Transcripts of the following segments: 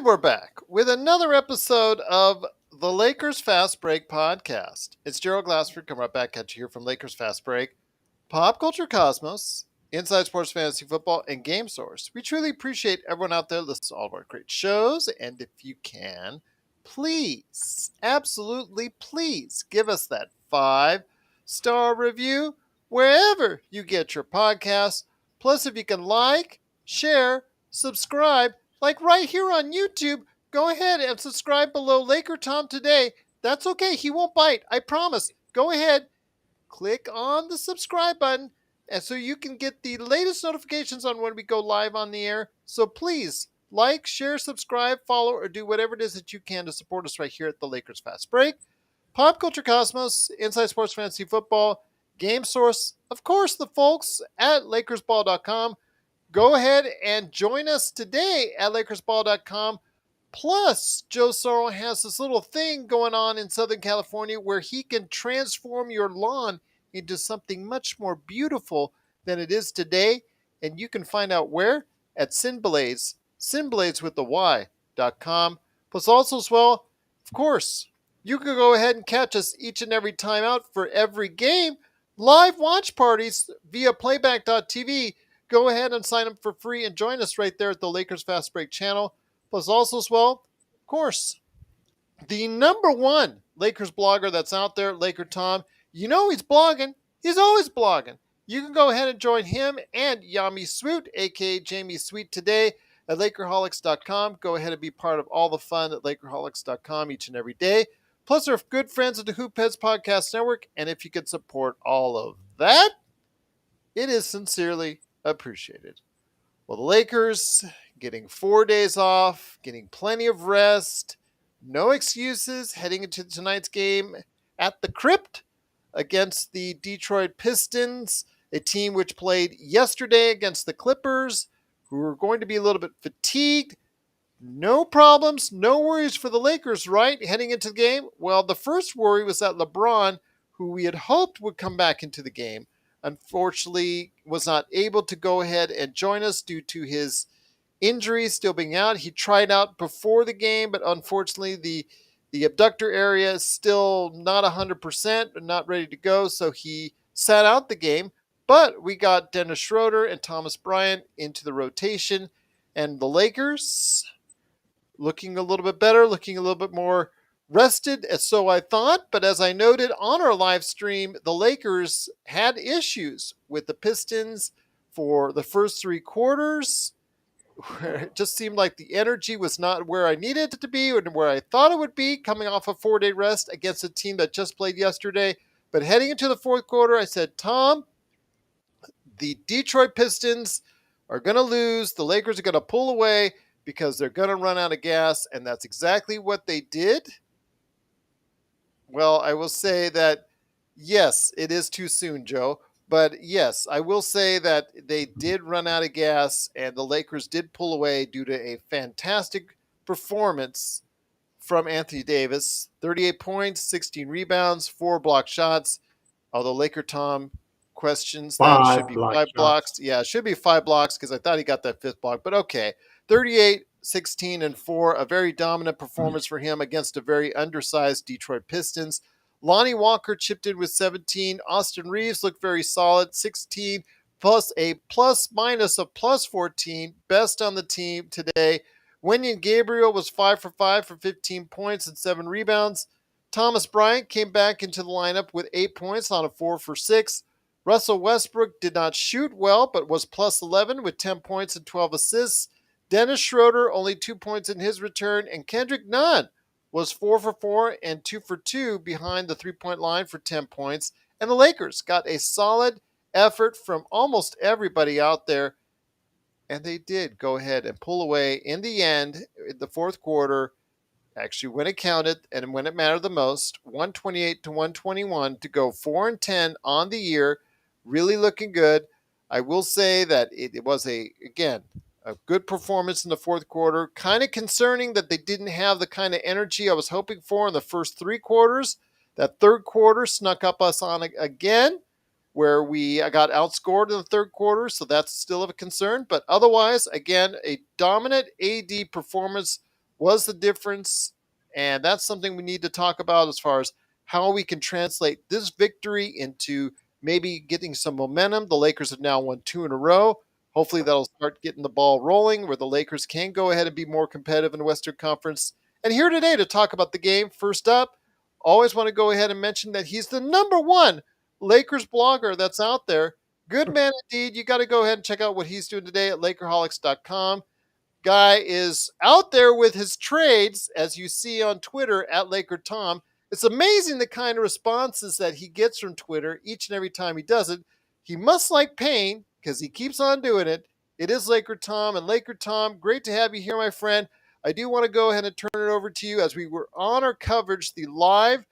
We're back with another episode of the Lakers Fast Break podcast. It's Gerald Glassford coming right back at you here from Lakers Fast Break, Pop Culture Cosmos, Inside Sports Fantasy Football, and Game Source. We truly appreciate everyone out there listening to all of our great shows, and if you can, please, absolutely please, give us that 5-star review wherever you get your podcasts. Plus, if you can share, subscribe, like right here on YouTube, go ahead and subscribe below Laker Tom today. That's okay. He won't bite. I promise. Go ahead, click on the subscribe button, and so you can get the latest notifications on when we go live on the air. So please share, subscribe, follow, or do whatever it is that you can to support us right here at the Lakers Fast Break. Pop Culture Cosmos, Inside Sports Fantasy Football, Game Source, of course, the folks at LakersBall.com. Go ahead and join us today at LakersBall.com. Plus, Joe Sorrell has this little thing going on in Southern California where he can transform your lawn into something much more beautiful than it is today. And you can find out where at Sinblades with the Y.com. Plus, also as well, of course, you can go ahead and catch us each and every time out for every game. Live watch parties via playback.tv. Go ahead and sign up for free and join us right there at the Lakers Fast Break channel. Plus also as well, of course, the number one Lakers blogger that's out there, Laker Tom. You know he's blogging. He's always blogging. You can go ahead and join him and Yami Sweet, a.k.a. Jamie Sweet, today at Lakerholics.com. Go ahead and be part of all the fun at Lakerholics.com each and every day. Plus, our good friends at the Hoop Heads Podcast Network. And if you could support all of that, it is sincerely appreciated. Well, the Lakers getting 4 days off, getting plenty of rest, no excuses heading into tonight's game at the Crypt against the Detroit Pistons, a team which played yesterday against the Clippers, who are going to be a little bit fatigued. No problems, no worries for the Lakers, right? Heading into the game? Well, the first worry was that LeBron, who we had hoped would come back into the game, unfortunately was not able to go ahead and join us due to his injury still being out. He tried out before the game, but unfortunately the abductor area is still not 100% and not ready to go, so he sat out the game. But we got Dennis Schroeder and Thomas Bryant into the rotation, and the Lakers looking a little bit better, looking a little bit more rested, so I thought. But as I noted on our live stream, the Lakers had issues with the Pistons for the first three quarters, where it just seemed like the energy was not where I needed it to be and where I thought it would be coming off a 4-day rest against a team that just played yesterday. But heading into the fourth quarter, I said, Tom, the Detroit Pistons are going to lose. The Lakers are going to pull away because they're going to run out of gas, and that's exactly what they did. Well, I will say that, yes, it is too soon, Joe. But yes, I will say that they did run out of gas, and the Lakers did pull away due to a fantastic performance from Anthony Davis. 38 points, 16 rebounds, 4 block shots. Although Laker Tom questions that it should be 5 blocks. Yeah, it should be 5 blocks because I thought he got that 5th block. But okay, 38, 16, and 4. A very dominant performance for him against a very undersized Detroit Pistons. Lonnie Walker chipped in with 17. Austin Reeves looked very solid, 16, plus a plus-minus of plus 14. Best on the team today. Wenyen Gabriel was 5 for 5 for 15 points and 7 rebounds. Thomas Bryant came back into the lineup with 8 points on a 4 for 6. Russell Westbrook did not shoot well, but was plus 11 with 10 points and 12 assists. Dennis Schroeder, only 2 points in his return, and Kendrick Nunn was 4 for 4 and 2 for 2 behind the three-point line for 10 points. And the Lakers got a solid effort from almost everybody out there, and they did go ahead and pull away in the end, in the fourth quarter, actually when it counted and when it mattered the most, 128 to 121 to go 4-10 on the year, really looking good. I will say that it was a good performance in the fourth quarter. Kind of concerning that they didn't have the kind of energy I was hoping for in the first 3 quarters. That third quarter snuck up us on again, where we got outscored in the third quarter, so that's still of a concern. But otherwise, again, a dominant AD performance was the difference. And that's something we need to talk about as far as how we can translate this victory into maybe getting some momentum. The Lakers have now won 2 in a row. Hopefully, that'll start getting the ball rolling where the Lakers can go ahead and be more competitive in the Western Conference. And here today to talk about the game, first up, always want to go ahead and mention that he's the #1 Lakers blogger that's out there. Good man indeed. You got to go ahead and check out what he's doing today at Lakerholics.com. Guy is out there with his trades, as you see on Twitter at Laker Tom. It's amazing the kind of responses that he gets from Twitter each and every time he does it. He must like pain because he keeps on doing it. It is Laker Tom. And Laker Tom, great to have you here, my friend. I do want to go ahead and turn it over to you as we were on our coverage, the live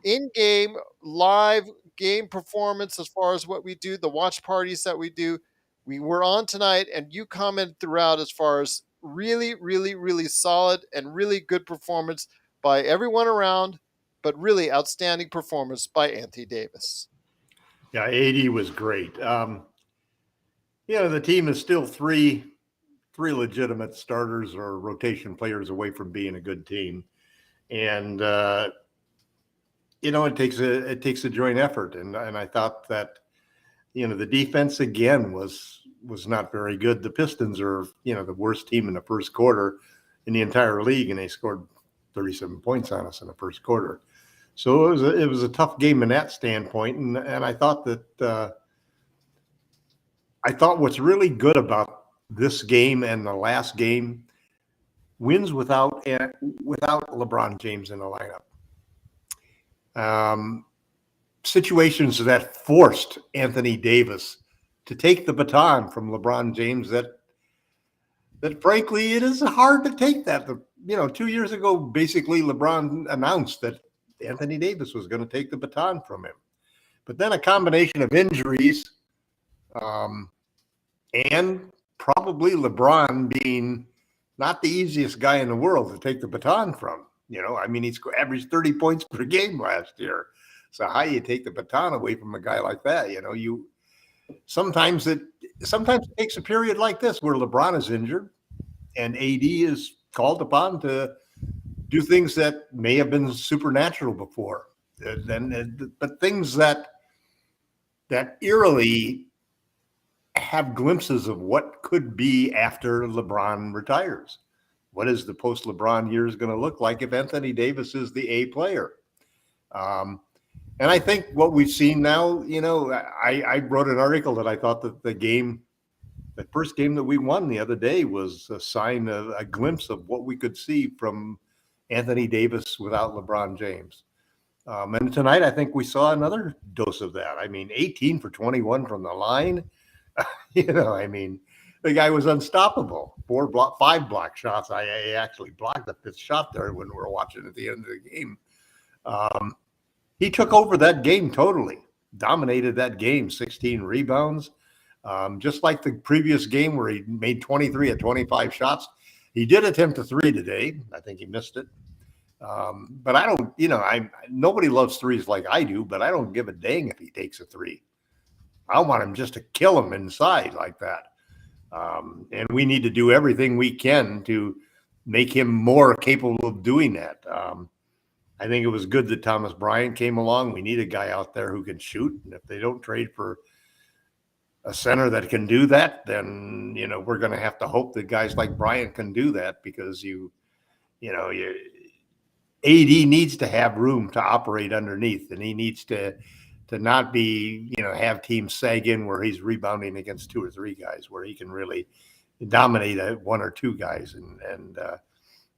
in-game live game performance as far as what we do, the watch parties that we do. We were on tonight, and you commented throughout as far as really, really, really solid and really good performance by everyone around, but really outstanding performance by Anthony Davis. Yeah, AD was great. The team is still three legitimate starters or rotation players away from being a good team, and it takes a joint effort. And I thought that the defense again was not very good. The Pistons are the worst team in the first quarter in the entire league, and they scored 37 points on us in the first quarter. So it was a tough game in that standpoint, and I thought that what's really good about this game and the last game, wins without LeBron James in the lineup. Situations that forced Anthony Davis to take the baton from LeBron James that frankly, it is hard to take that. 2 years ago, basically LeBron announced that Anthony Davis was going to take the baton from him. But then a combination of injuries and probably LeBron being not the easiest guy in the world to take the baton from. He's averaged 30 points per game last year. So how you take the baton away from a guy like that? Sometimes it takes a period like this where LeBron is injured and AD is called upon to do things that may have been supernatural before. But things that eerily have glimpses of what could be after LeBron retires. What is the post-LeBron years going to look like if Anthony Davis is the A player? And I think what we've seen now, I wrote an article that I thought that the first game that we won the other day was a sign of a glimpse of what we could see from Anthony Davis without LeBron James. And tonight, I think we saw another dose of that. 18 for 21 from the line. The guy was unstoppable. 5 block shots. I actually blocked the 5th shot there when we were watching at the end of the game. He took over that game totally, dominated that game, 16 rebounds. Just like the previous game where he made 23 of 25 shots. He did attempt a 3 today. I think he missed it. But I don't, nobody loves threes like I do, but I don't give a dang if he takes a 3. I want him just to kill him inside like that. And we need to do everything we can to make him more capable of doing that. I think it was good that Thomas Bryant came along. We need a guy out there who can shoot. And if they don't trade for a center that can do that, then, we're going to have to hope that guys like Bryant can do that because AD needs to have room to operate underneath, and he needs to not be, have teams sag in where he's rebounding against 2 or 3 guys, where he can really dominate 1 or 2 guys. And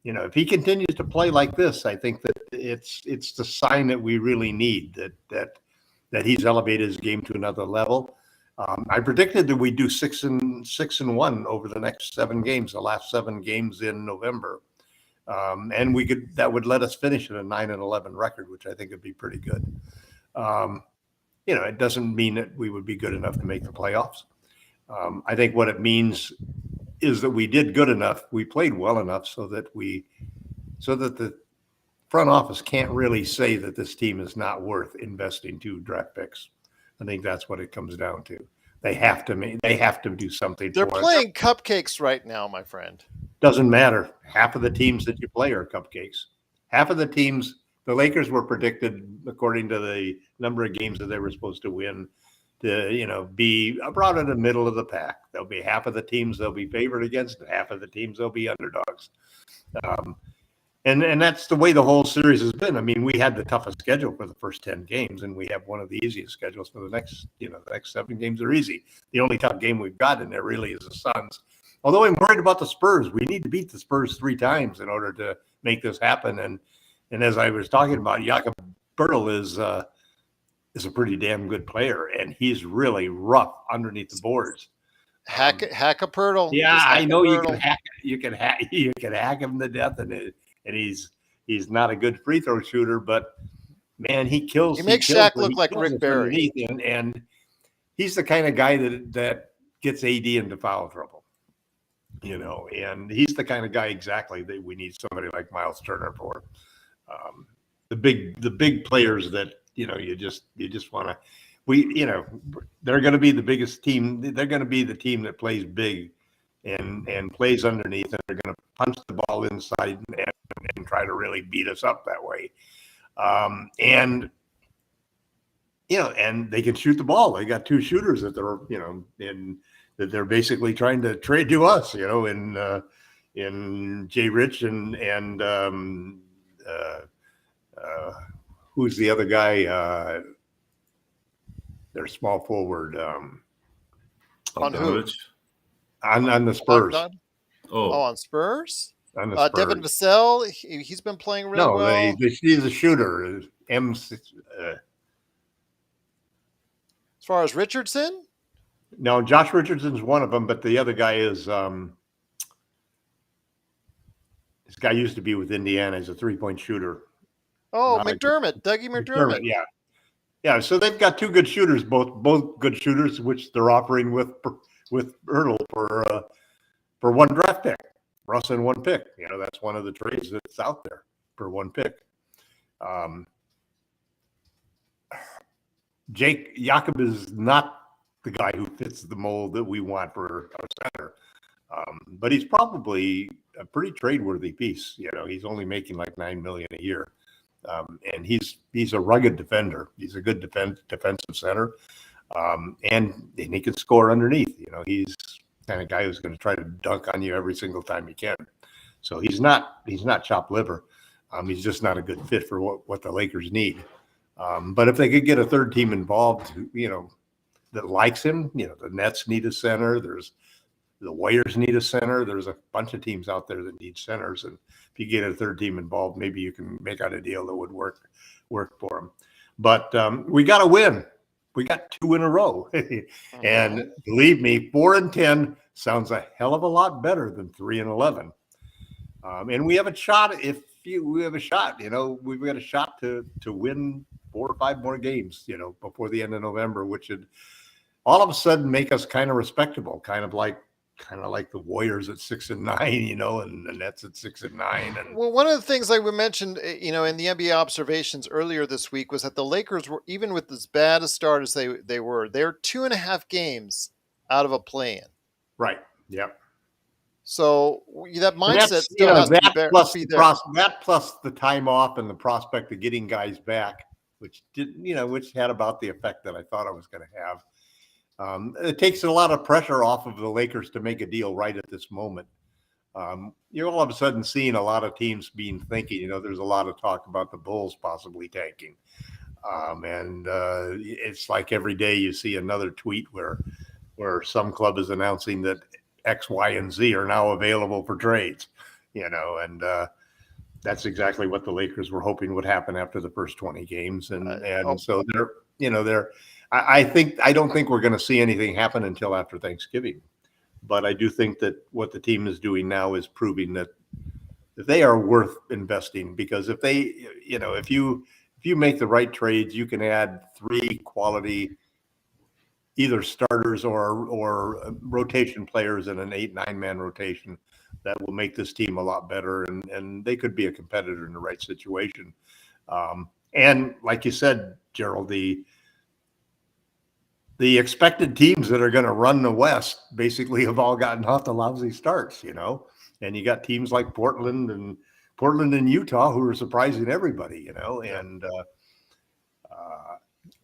if he continues to play like this, I think that it's the sign that we really need that he's elevated his game to another level. I predicted that we do 6-1 over the next 7 games, the last 7 games in November. And that would let us finish at a 9-11 record, which I think would be pretty good. It doesn't mean that we would be good enough to make the playoffs. I think what it means is that we did good enough. We played well enough so that the front office can't really say that this team is not worth investing 2 draft picks. I think that's what it comes down to. They have to do something. They're playing cupcakes right now, my friend. Doesn't matter. Half of the teams that you play are cupcakes. Half of the teams, the Lakers were predicted, according to the number of games that they were supposed to win, to be around in the middle of the pack. There'll be half of the teams they'll be favored against, and half of the teams they'll be underdogs. And that's the way the whole series has been. I mean, we had the toughest schedule for the first 10 games, and we have one of the easiest schedules for the next 7 games are easy. The only tough game we've got in there really is the Suns. Although I'm worried about the Spurs. We need to beat the Spurs 3 times in order to make this happen. And as I was talking about, Jakob Poeltl is a pretty damn good player, and he's really rough underneath the boards. Hack a Poeltl. Yeah, I know you can hack him to death, and he's not a good free throw shooter, but man, he kills. He makes Shaq look like Rick Barry, and he's the kind of guy that gets AD into foul trouble, and he's the kind of guy exactly that we need somebody like Miles Turner for. The big players that you just want to. They're going to be the biggest team. They're going to be the team that plays big and plays underneath, and they're going to punch the ball inside and try to really beat us up that way. And they can shoot the ball. They got 2 shooters that that they're basically trying to trade to us. In Jay Rich and who's the other guy? Their small forward. On who? On the Spurs. On Spurs? On the Spurs. Devin Vassell, he's been playing really well. He's a shooter. As far as Richardson? No, Josh Richardson's one of them, but the other guy is this guy used to be with Indiana. He's a 3-point shooter. Oh, McDermott, Dougie McDermott. Yeah. Yeah, so they've got 2 good shooters, both good shooters, which they're offering with Poeltl for 1 draft pick. Russ and 1 pick. That's one of the trades that's out there for 1 pick. Jakob is not the guy who fits the mold that we want for our center, but he's probably a pretty trade-worthy piece. He's only making like $9 million a year. And he's a rugged defender. He's a good defensive center, and he can score underneath. He's the kind of guy who's going to try to dunk on you every single time he can. So he's not chopped liver. He's just not a good fit for what the Lakers need. But if they could get a third team involved, that likes him, the Nets need a center. The Warriors need a center. There's a bunch of teams out there that need centers, and if you get a third team involved, maybe you can make out a deal that would work for them. But we got to win. We got 2 in a row, and believe me, 4-10 sounds a hell of a lot better than 3-11. And we have a shot. We have a shot. We've got a shot to win 4 or 5 more games. Before the end of November, which would all of a sudden make us kind of respectable, kind of like the Warriors at 6-9, and the Nets at 6-9. Well, one of the things like we mentioned, in the NBA observations earlier this week was that the Lakers were, even with as bad a start as they're 2.5 games out of a play-in. Right. Yep. So that mindset still has to be there. That plus the time off and the prospect of getting guys back, which had about the effect that I thought I was going to have. It takes a lot of pressure off of the Lakers to make a deal right at this moment. You're all of a sudden seeing a lot of teams thinking, there's a lot of talk about the Bulls possibly tanking. And it's like every day you see another tweet where some club is announcing that X, Y, and Z are now available for trades, and that's exactly what the Lakers were hoping would happen after the first 20 games. So I don't think we're going to see anything happen until after Thanksgiving, but I do think that what the team is doing now is proving that they are worth investing, because if you make the right trades, you can add 3 quality either starters or rotation players in an 8-9 man rotation that will make this team a lot better, and they could be a competitor in the right situation. And like you said, Gerald, the expected teams that are going to run the West basically have all gotten off the lousy starts. And you got teams like Portland and Utah who are surprising everybody, and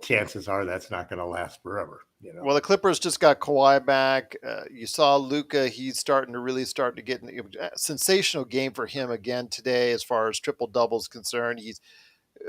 chances are that's not going to last forever. Well, the Clippers just got Kawhi back. You saw Luka; he's starting to get a sensational game for him again today, as far as triple doubles concerned. He's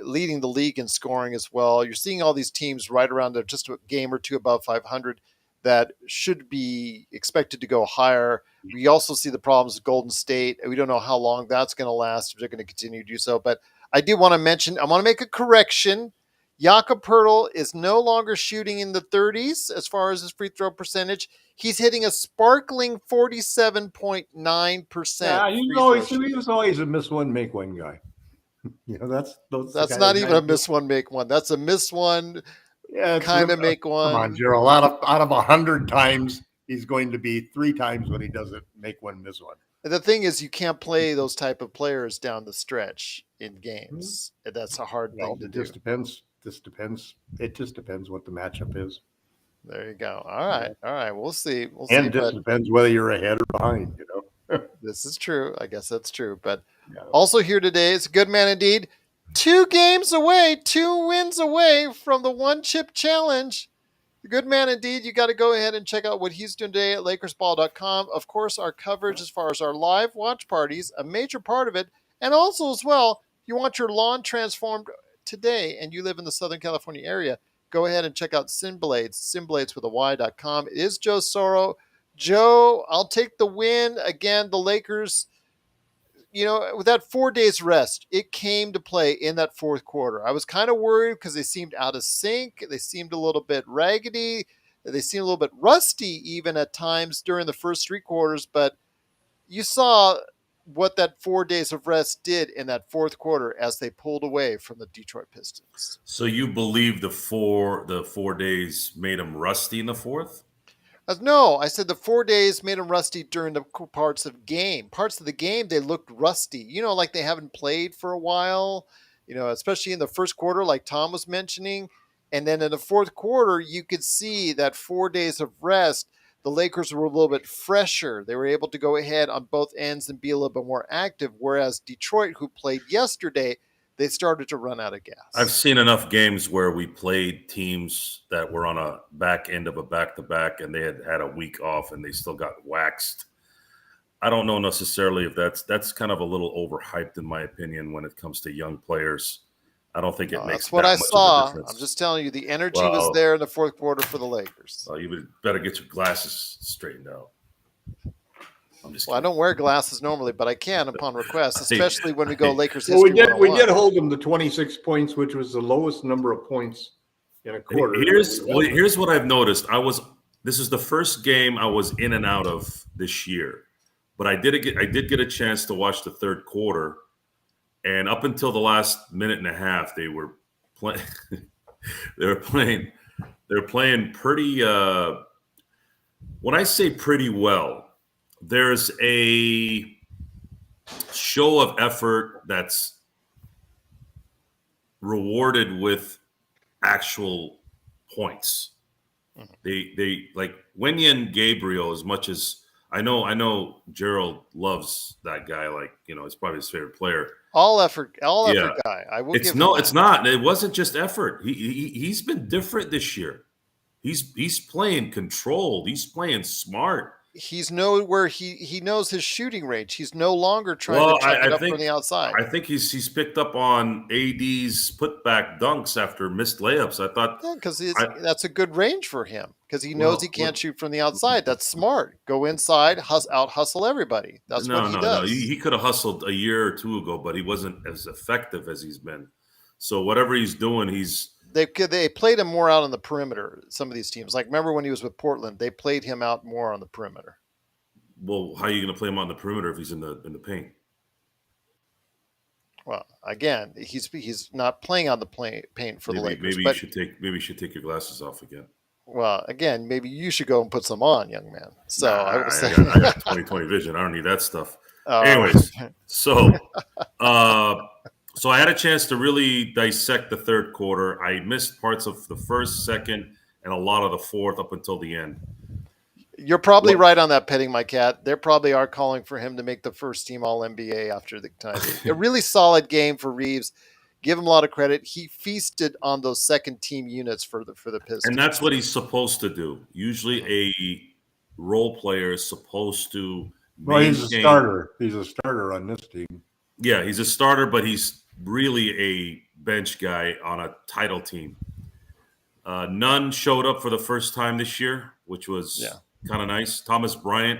leading the league in scoring as well. You're seeing all these teams right around just a game or two above 500 that should be expected to go higher. We also see the problems with Golden State. We don't know how long that's going to last, if they're going to continue to do so. But I do want to make a correction. Jakob Poeltl is no longer shooting in the 30s as far as his free throw percentage. He's hitting a sparkling 47.9%. Yeah, he was always a miss one, make one guy. That's not even a miss one, make one. That's a miss one, kind of make one. Come on, Gerald. Out of 100 times, he's going to be 3 times when he doesn't make one, miss one. The thing is, you can't play those type of players down the stretch in games. That's a hard thing to do. It just depends. It just depends what the matchup is. There you go. All right. We'll see. And it just depends whether you're ahead or behind. This is true. I guess that's true. But also here today is a good man indeed. 2 games away, 2 wins away from the One Chip Challenge. The good man indeed. You got to go ahead and check out what he's doing today at LakersBall.com. Of course, our coverage as far as our live watch parties, a major part of it. And also as well, you want your lawn transformed today and you live in the Southern California area, go ahead and check out Simblades with a Y.com. It is Joe Soro. Joe, I'll take the win. Again, the Lakers, with that 4 days rest, it came to play in that fourth quarter. I was kind of worried because they seemed out of sync. They seemed a little bit raggedy. They seemed a little bit rusty even at times during the first 3 quarters. But you saw what that 4 days of rest did in that fourth quarter as they pulled away from the Detroit Pistons. So you believe the 4 days made them rusty in the fourth? No, I said the 4 days made them rusty during the parts of the game. They looked rusty, like they haven't played for a while, especially in the first quarter, like Tom was mentioning. And then in the fourth quarter, you could see that 4 days of rest, the Lakers were a little bit fresher. They were able to go ahead on both ends and be a little bit more active. Whereas Detroit, who played yesterday, they started to run out of gas. I've seen enough games where we played teams that were on a back end of a back-to-back and they had a week off and they still got waxed. I don't know necessarily if that's kind of a little overhyped in my opinion when it comes to young players. I don't think it makes that's what that I much saw. of a difference. I'm just telling you, the energy was there in the fourth quarter for the Lakers. Well, you would better get your glasses straightened out. I don't wear glasses normally, but I can upon request, especially when we go Lakers history. Well, we did hold them to 26 points, which was the lowest number of points in a quarter. Here's what I've noticed. This is the first game I was in and out of this year, but I did get a chance to watch the third quarter, and up until the last minute and a half, they were playing. they were playing pretty. When I say pretty well, there's a show of effort that's rewarded with actual points. They like Wenya and Gabriel, as much as I know Gerald loves that guy, it's probably his favorite player. All effort guy. I will it's not. It wasn't just effort. He's been different this year. He's playing controlled. He's playing smart. He's where he knows his shooting range. He's no longer trying to chuck it up from the outside. I think he's picked up on AD's putback dunks after missed layups. I thought because that's a good range for him because he knows he can't shoot from the outside. That's smart. Go inside, out hustle everybody. That's what he does. No. He could have hustled a year or two ago, but he wasn't as effective as he's been. So whatever he's doing, They played him more out on the perimeter, some of these teams. Like, remember when he was with Portland, they played him out more on the perimeter. Well, how are you going to play him on the perimeter if he's in the paint? Well, again, he's not playing on the paint for the Lakers. Maybe you should take your glasses off again. Well, again, maybe you should go and put some on, young man. So I would say I got 20/20 vision. I don't need that stuff. Anyways, so I had a chance to really dissect the third quarter. I missed parts of the first, second, and a lot of the fourth up until the end. You're probably What- right on that, petting my cat. They probably are calling for him to make the first team All NBA after the time. A really solid game for Reeves. Give him a lot of credit. He feasted on those second team units for the Pistons. And that's what he's supposed to do. Usually, a role player is supposed to Well, he's a maintain. starter. He's a starter on this team. Yeah, he's a starter, but he's really a bench guy on a title team. Nunn showed up for the first time this year, which was kind of nice. Thomas Bryant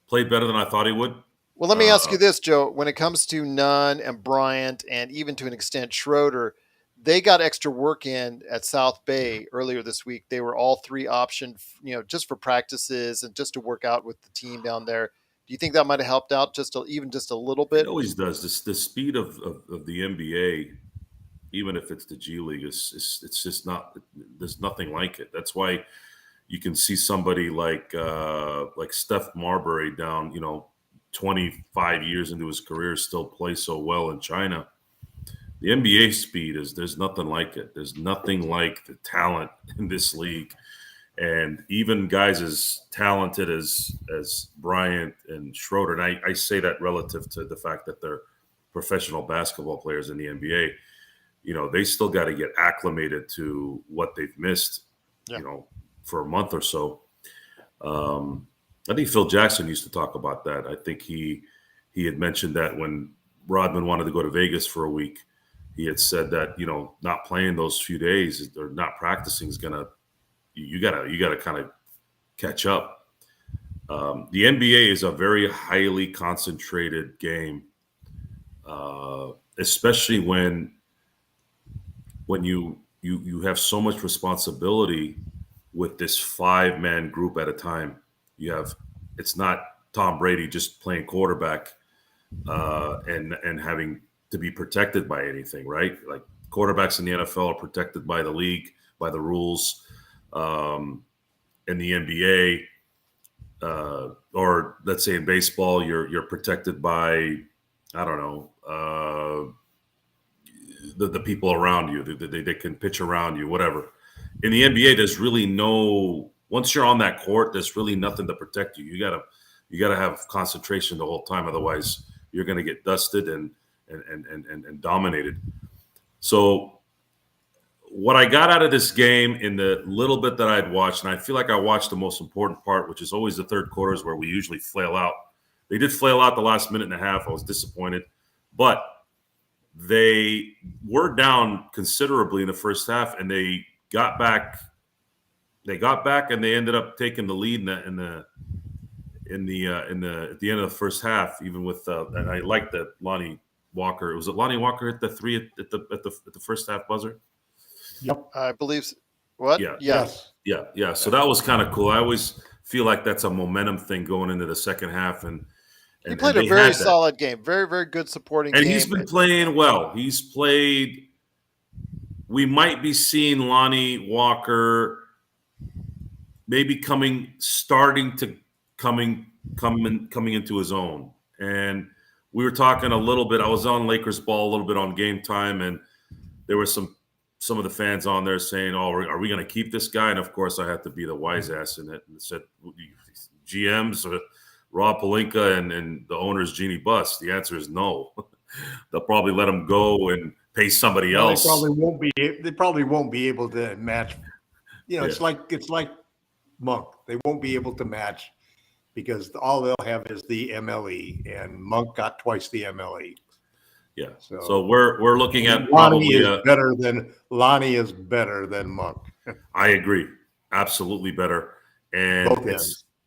played better than I thought he would. Well, let me ask you this, Joe. When it comes to Nunn and Bryant, and even to an extent Schroeder, they got extra work in at South Bay earlier this week. They were all three optioned, just for practices and just to work out with the team down there. Do you think that might have helped out even just a little bit? It always does. The speed of the NBA, even if it's the G League, it's just not. There's nothing like it. That's why you can see somebody like Steph Marbury down, 25 years into his career, still play so well in China. The NBA speed there's nothing like it. There's nothing like the talent in this league. And even guys as talented as Bryant and Schroeder, and I say that relative to the fact that they're professional basketball players in the NBA, they still got to get acclimated to what they've missed, for a month or so. I think Phil Jackson used to talk about that. I think he had mentioned that when Rodman wanted to go to Vegas for a week, he had said that, not playing those few days or not practicing is going to, you gotta kind of catch up. The NBA is a very highly concentrated game, especially when you have so much responsibility with this 5-man group at a time. It's not Tom Brady just playing quarterback and having to be protected by anything, right? Like quarterbacks in the NFL are protected by the league, by the rules. In the NBA, or let's say in baseball, you're protected by, I don't know, the people around you. They can pitch around you, whatever. In the NBA, there's really once you're on that court, there's really nothing to protect you. You gotta have concentration the whole time, otherwise you're gonna get dusted and dominated. So what I got out of this game in the little bit that I'd watched, and I feel like I watched the most important part, which is always the third quarters where we usually flail out. They did flail out the last minute and a half. I was disappointed, but they were down considerably in the first half, and they got back. They got back, and they ended up taking the lead at the end of the first half. Even with and I liked that Lonnie Walker. Was it Lonnie Walker hit the three at the first half buzzer? Yep. I believe. What? Yeah. Yes. Yeah. So that was kind of cool. I always feel like that's a momentum thing going into the second half, and He played a very solid game. Very, very good supporting game. And he's been playing well. He's played. We might be seeing Lonnie Walker maybe coming into his own. And we were talking a little bit. I was on Lakers ball a little bit on Game Time, and there were some of the fans on there saying, "Oh, are we going to keep this guy?" And of course, I had to be the wise ass in it and said, "GMs, Rob Pelinka, and the owner's Jeannie Buss." The answer is no. They'll probably let him go and pay somebody else. They probably won't be able to match. It's like Monk. They won't be able to match because all they'll have is the MLE, and Monk got twice the MLE. Yeah. So we're looking at Lonnie is better than Monk. I agree. Absolutely better. And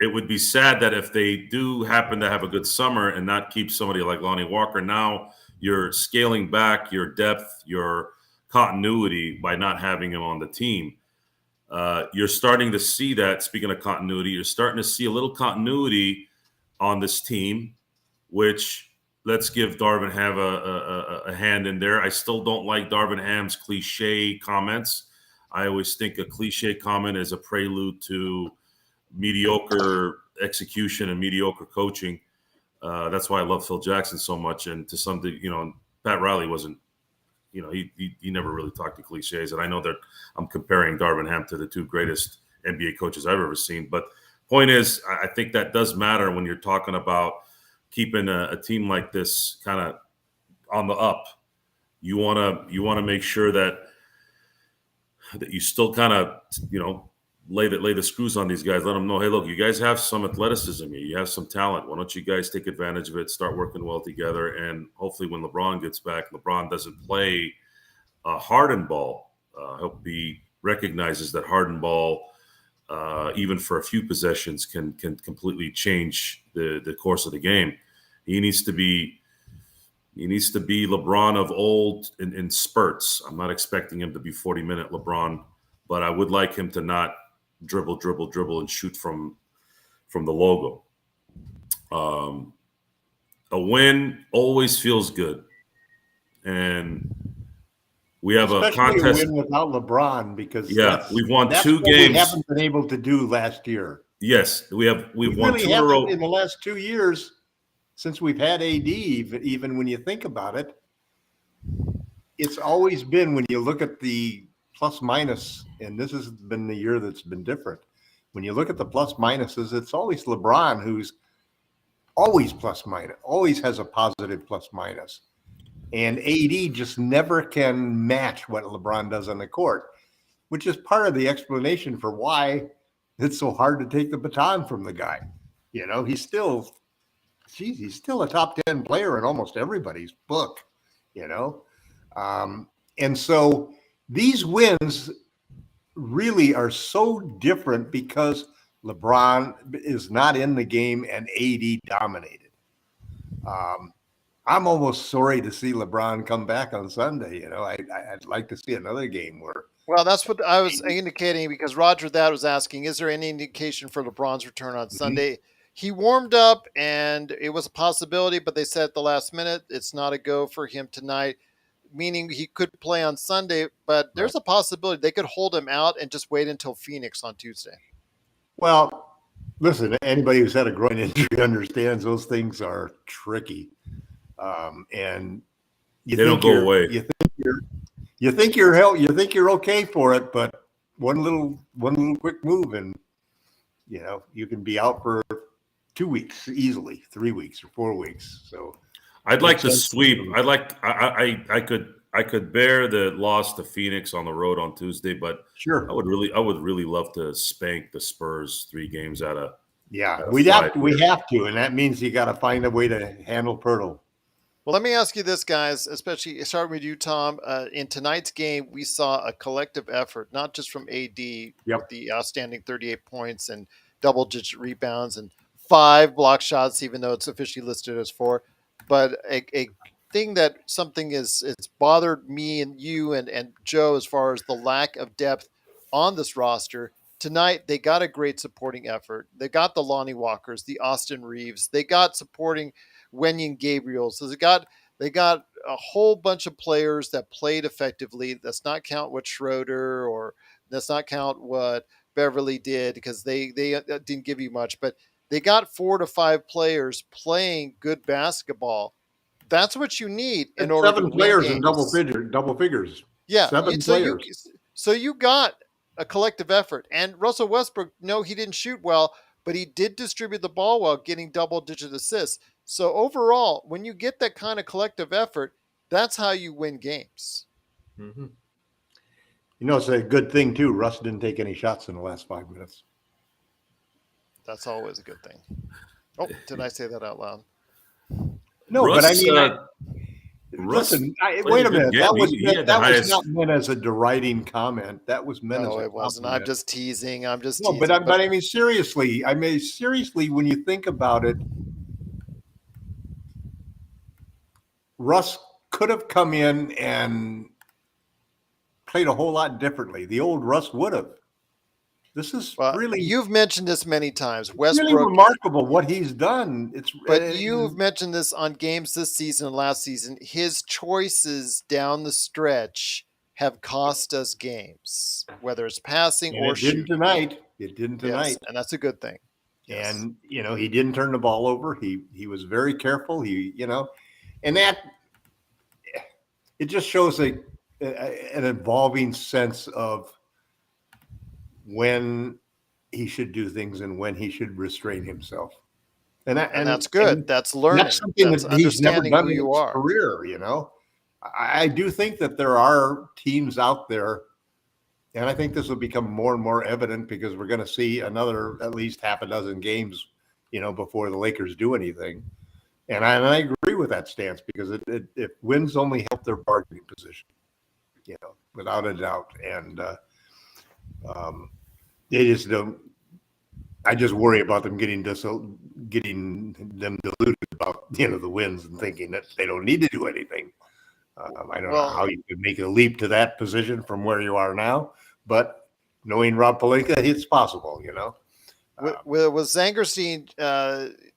it would be sad that if they do happen to have a good summer and not keep somebody like Lonnie Walker, now you're scaling back your depth, your continuity by not having him on the team. You're starting to see that, speaking of continuity, you're starting to see a little continuity on this team, which let's give Darvin Ham a hand in there. I still don't like Darvin Ham's cliche comments. I always think a cliche comment is a prelude to mediocre execution and mediocre coaching. That's why I love Phil Jackson so much. And to some degree, Pat Riley wasn't, he never really talked to cliches. And I know that I'm comparing Darvin Ham to the two greatest NBA coaches I've ever seen. But point is, I think that does matter when you're talking about keeping a team like this kind of on the up. You want to make sure that you still kind of, lay the screws on these guys. Let them know, hey, look, you guys have some athleticism here. You have some talent. Why don't you guys take advantage of it, start working well together, and hopefully when LeBron gets back, LeBron doesn't play hardened ball. I hope he recognizes that hardened ball, even for a few possessions, can completely change the course of the game. He needs to be LeBron of old in spurts. I'm not expecting him to be 40-minute LeBron, but I would like him to not dribble, and shoot from the logo. A win always feels good. And we have Especially a contest. A win without LeBron, because we've won that's 2 what games. We haven't been able to do last year. Yes, we've won really 2 in a row in the last 2 years since we've had AD. Even when you think about it, it's always been, when you look at the plus minus, and this has been the year that's been different. When you look at the plus minuses, it's always LeBron who's always plus minus, always has a positive plus minus. And AD just never can match what LeBron does on the court, which is part of the explanation for why it's so hard to take the baton from the guy. He's still a top 10 player in almost everybody's book, and so these wins really are so different because LeBron is not in the game and AD dominated. I'm almost sorry to see LeBron come back on Sunday. I'd like to see another game where. Well, that's what I was indicating, because Roger that was asking, is there any indication for LeBron's return on Sunday? He warmed up and it was a possibility, but they said at the last minute, it's not a go for him tonight, meaning he could play on Sunday, but there's a possibility they could hold him out and just wait until Phoenix on Tuesday. Well, listen, anybody who's had a groin injury understands those things are tricky. And they don't go away. You think you're okay for it, but one little quick move and you can be out for 2 weeks easily, 3 weeks or 4 weeks. So I'd like to sweep. I could bear the loss to Phoenix on the road on Tuesday, but sure, I would really love to spank the Spurs 3 games out of. Yeah, we have to, and that means you got to find a way to handle Pirtle. Well, let me ask you this, guys, especially starting with you, Tom. In tonight's game, we saw a collective effort, not just from AD with the outstanding 38 points and double-digit rebounds and 5 block shots, even though it's officially listed as 4. But a thing that it's bothered me and you and Joe as far as the lack of depth on this roster. Tonight, they got a great supporting effort. They got the Lonnie Walkers, the Austin Reeves. They got supporting Wenyen Gabriel. So they got a whole bunch of players that played effectively. Let's not count what Schroeder, or let's not count what Beverly did, because they didn't give you much. But they got 4 to 5 players playing good basketball. That's what you need in order to win 7 players games. in double figures. Yeah, 7 players. So you got a collective effort. And Russell Westbrook, no, he didn't shoot well, but he did distribute the ball well, getting double-digit assists. So overall, when you get that kind of collective effort, that's how you win games. Mm-hmm. It's a good thing too. Russ didn't take any shots in the last 5 minutes. That's always a good thing. Oh, did I say that out loud? No, Russ, but I mean, listen. Wait a minute. That was not meant as a deriding comment. That was meant as a compliment. No, it wasn't. I'm just teasing. No, but I mean, seriously. When you think about it, Russ could have come in and played a whole lot differently. The old Russ would have. This is really. You've mentioned this many times. Westbrook, really remarkable what he's done. You've mentioned this on games this season and last season. His choices down the stretch have cost us games, whether it's passing or shooting. It didn't tonight. Yes, and that's a good thing. Yes. And he didn't turn the ball over. He was very careful. And that it just shows an evolving sense of when he should do things and when he should restrain himself. And that's good. That's learning. That's something that's that he's never understanding done who in you his are. career. I do think that there are teams out there, and I think this will become more and more evident because we're going to see another at least half a dozen games, before the Lakers do anything. And I agree with that stance because it wins only help their bargaining position, without a doubt. And they just don't. I just worry about them getting them deluded about the wins and thinking that they don't need to do anything. I don't know how you could make a leap to that position from where you are now, but knowing Rob Pelinka, it's possible. With Zangerstein,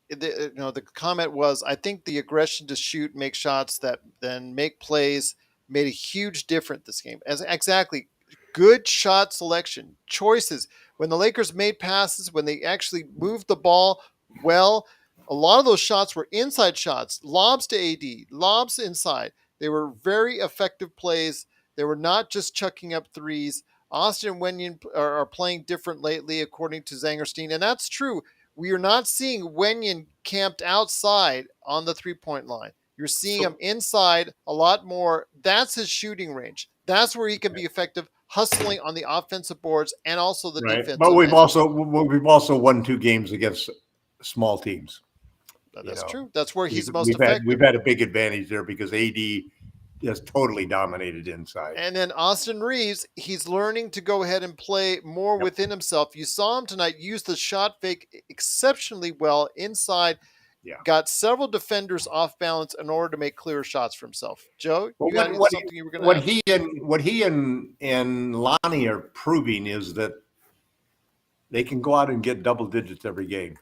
the comment was, I think the aggression to shoot, make shots that then make plays made a huge difference this game. Exactly. Good shot selection, choices. When the Lakers made passes, when they actually moved the ball well, a lot of those shots were inside shots, lobs to AD, lobs inside. They were very effective plays. They were not just chucking up threes. Austin and Wenyen are playing different lately, according to Zangerstein, and that's true. We are not seeing Wenyen camped outside on the three-point line. You're seeing him inside a lot more. That's his shooting range. That's where he can be effective, hustling on the offensive boards and also the defensive. But we've also won 2 games against small teams. That's true. That's where he's most effective. We've had a big advantage there because AD has totally dominated inside. And then Austin Reeves, he's learning to go ahead and play more within himself. You saw him tonight use the shot fake exceptionally well inside. Yeah. Got several defenders off balance in order to make clear shots for himself. Joe, you got something you were going to add? What he and Lonnie are proving is that they can go out and get double digits every game.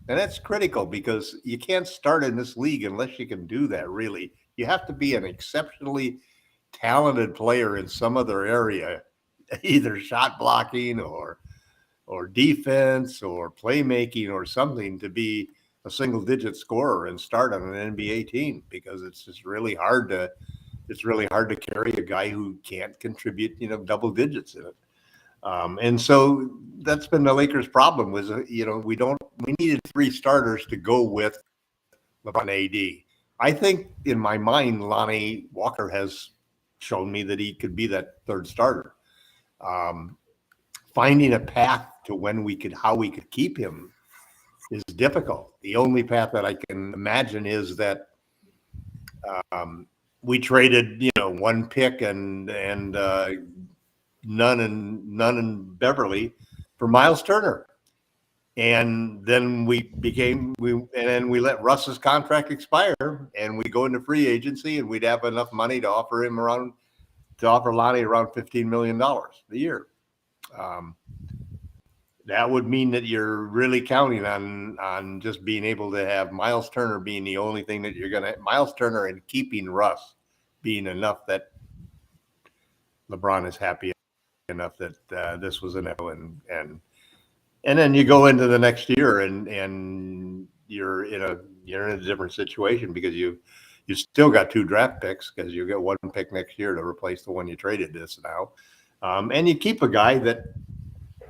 And that's critical because you can't start in this league unless you can do that, really. You have to be an exceptionally talented player in some other area, either shot blocking or defense or playmaking or something to be a single-digit scorer and start on an NBA team because it's just really hard to carry a guy who can't contribute, double digits in it. And so that's been the Lakers' problem was, we needed 3 starters to go with LeBron AD. I think in my mind, Lonnie Walker has shown me that he could be that 3rd starter. Finding a path to how we could keep him is difficult. The only path that I can imagine is that we traded, 1 pick and none in Beverly for Miles Turner. And then we let Russ's contract expire and we go into free agency and we'd have enough money to offer Lonnie around $15 million a year. That would mean that you're really counting on just being able to have Miles Turner being the only thing that you're going to Miles Turner and keeping Russ being enough that LeBron is happy enough that this was and then you go into the next year and you're in a different situation because you still got 2 draft picks because you get 1 pick next year to replace the one you traded this now. And you keep a guy that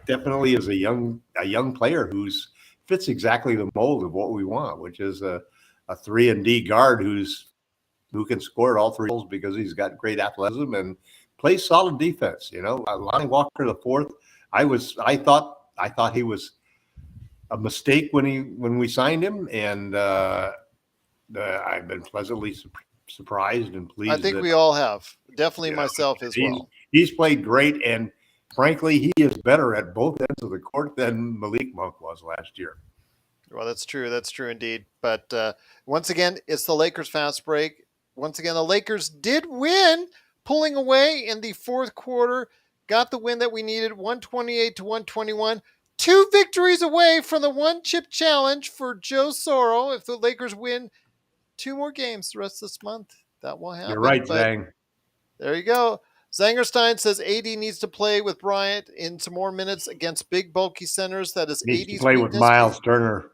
definitely is a young player who's fits exactly the mold of what we want, which is a 3-and-D guard who can score at all 3 levels because he's got great athleticism and plays solid defense. Lonnie Walker IV, I thought he was a mistake when we signed him, and I've been pleasantly surprised and pleased. I think we all have. Definitely myself as well. He's played great, and frankly, he is better at both ends of the court than Malik Monk was last year. Well, that's true. That's true indeed. But once again, it's the Lakers fast break. Once again, the Lakers did win, pulling away in the 4th quarter. Got the win that we needed, 128-121. 2 victories away from the 1-chip challenge for Joe Soro. If the Lakers win 2 more games the rest of this month, that will happen. You're right, Zang. There you go. Zangerstein says AD needs to play with Bryant in some more minutes against big, bulky centers. That is needs AD's to play weakness. With Miles Turner.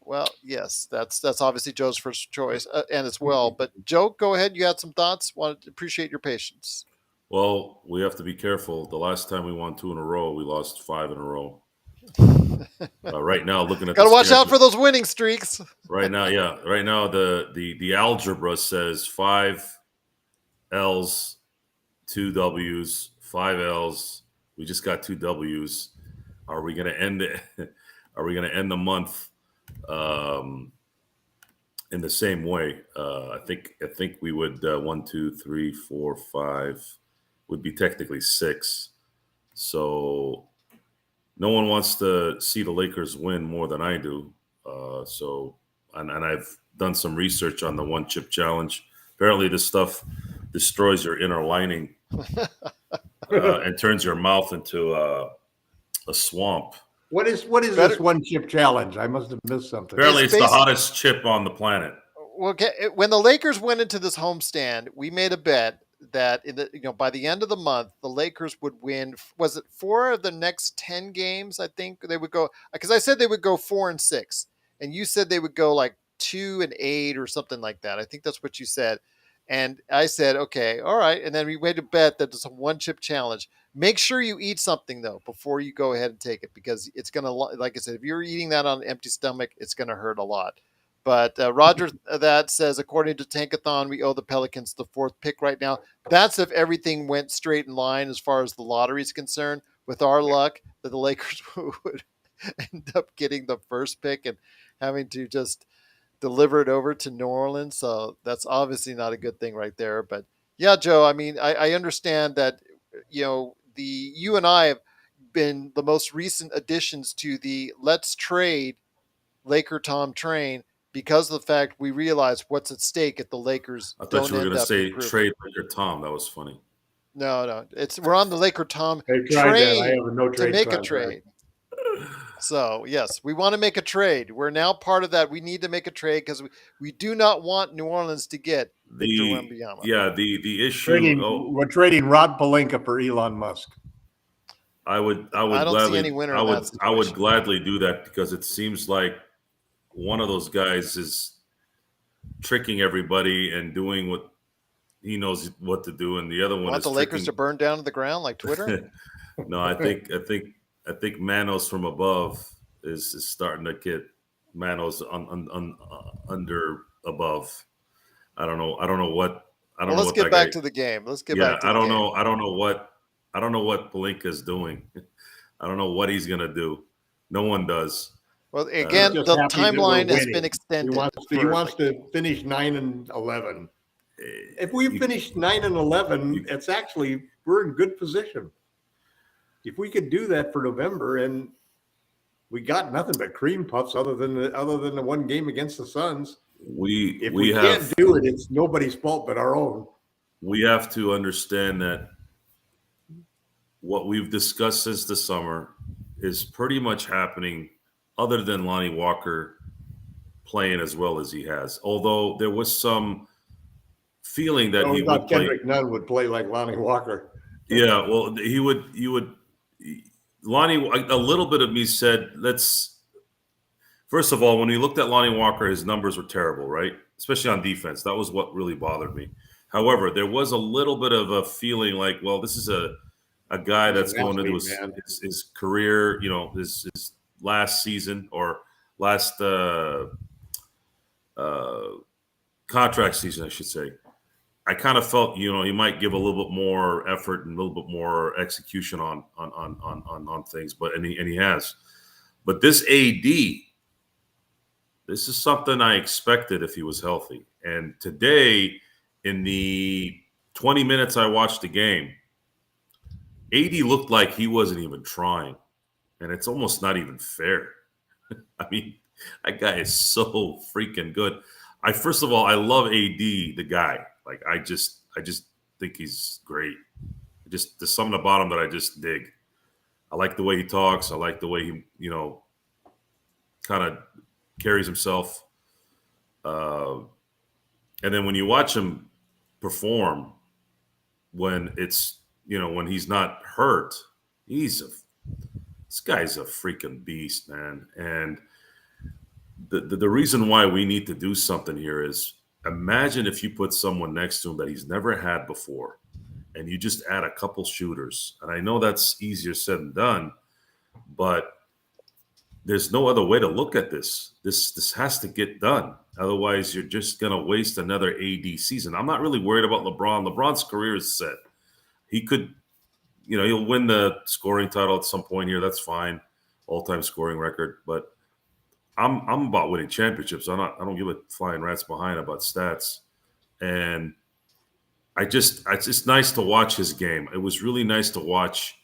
Well, yes, that's obviously Joe's first choice, and as well. But Joe, go ahead. You had some thoughts. Appreciate your patience. Well, we have to be careful. The last time we won 2 in a row, we lost 5 in a row. Right now, looking at Got to the watch out schedule, for those winning streaks. right now, yeah, right now the algebra says 5 L's, 2 W's, 5 L's. We just got 2 W's. Are we going to end it? Are we going to end the month in the same way? I think we would 1, 2, 3, 4, 5 would be technically 6. So no one wants to see the Lakers win more than I do. And I've done some research on the one chip challenge. Apparently, this stuff destroys your inner lining and turns your mouth into a swamp. What is this one chip challenge? I must have missed something. Apparently, it's the hottest chip on the planet. Well, when the Lakers went into this homestand, we made a bet that by the end of the month, the Lakers would win. Was it 4 of the next 10 games? I think they would go, because I said they would go 4-6, and you said they would go like 2-8 or something like that. I think that's what you said. And I said, okay, all right. And then we made a bet that it's a one chip challenge. Make sure you eat something though before you go ahead and take it, because it's gonna, like I said, if you're eating that on an empty stomach, it's gonna hurt a lot. But Roger that says, according to Tankathon, we owe the Pelicans the 4th pick right now. That's if everything went straight in line as far as the lottery is concerned. With our luck, that the Lakers would end up getting the 1st pick and having to just deliver it over to New Orleans. So that's obviously not a good thing right there. But yeah, Joe, I mean, I understand that, you and I have been the most recent additions to the let's trade Laker Tom train, because of the fact we realize what's at stake if the Lakers I thought don't you were end going to up say improving. trade Laker Tom. That was funny. No, we're on the Laker Tom train to make a trade. So yes, we want to make a trade. We're now part of that. We need to make a trade because we do not want New Orleans to get Victor Wembanyama. Yeah, the issue. We're trading Rod Pelinka for Elon Musk. I would don't gladly see any winner in that I would situation. gladly do that, because it seems like one of those guys is tricking everybody and doing what he knows what to do, and the other one Want is the Lakers to burn down to the ground like Twitter? No, I think Manos from above is starting to get Manos under above. I don't know what. Let's get back to the game. Let's get back to the game. I don't know what Pelinka is doing. I don't know what he's gonna do. No one does. Well, again, the timeline has been extended. He wants to finish 9-11. If we finish 9-11, it's actually, we're in good position. If we could do that for November, and we got nothing but cream puffs other than the one game against the Suns. If we can't do it, it's nobody's fault but our own. We have to understand that what we've discussed since the summer is pretty much happening, other than Lonnie Walker playing as well as he has. Although there was some feeling that he would play. Kendrick Nunn would play like Lonnie Walker. Yeah, well, he would. Lonnie, a little bit of me said, first of all, when we looked at Lonnie Walker, his numbers were terrible, right? Especially on defense. That was what really bothered me. However, there was a little bit of a feeling like, well, this is a guy that's going into his career, his last season or last contract season, I should say. I kind of felt, he might give a little bit more effort and a little bit more execution on things, and he has. But this AD, this is something I expected if he was healthy. And today, in the 20 minutes I watched the game, AD looked like he wasn't even trying, and it's almost not even fair. I mean, that guy is so freaking good. First of all, I love AD, the guy. Like, I just think he's great. There's something about him that I just dig. I like the way he talks. I like the way he, kind of carries himself. And then when you watch him perform, when it's, when he's not hurt, this guy's a freaking beast, man. And the reason why we need to do something here is, imagine if you put someone next to him that he's never had before, and you just add a couple shooters. And I know that's easier said than done, but there's no other way to look at this. This has to get done. Otherwise, you're just going to waste another AD season. I'm not really worried about LeBron. LeBron's career is set. He could, he'll win the scoring title at some point here. That's fine, all-time scoring record. But I'm about winning championships. I don't give a flying rat's behind about stats. And it's just nice to watch his game. It was really nice to watch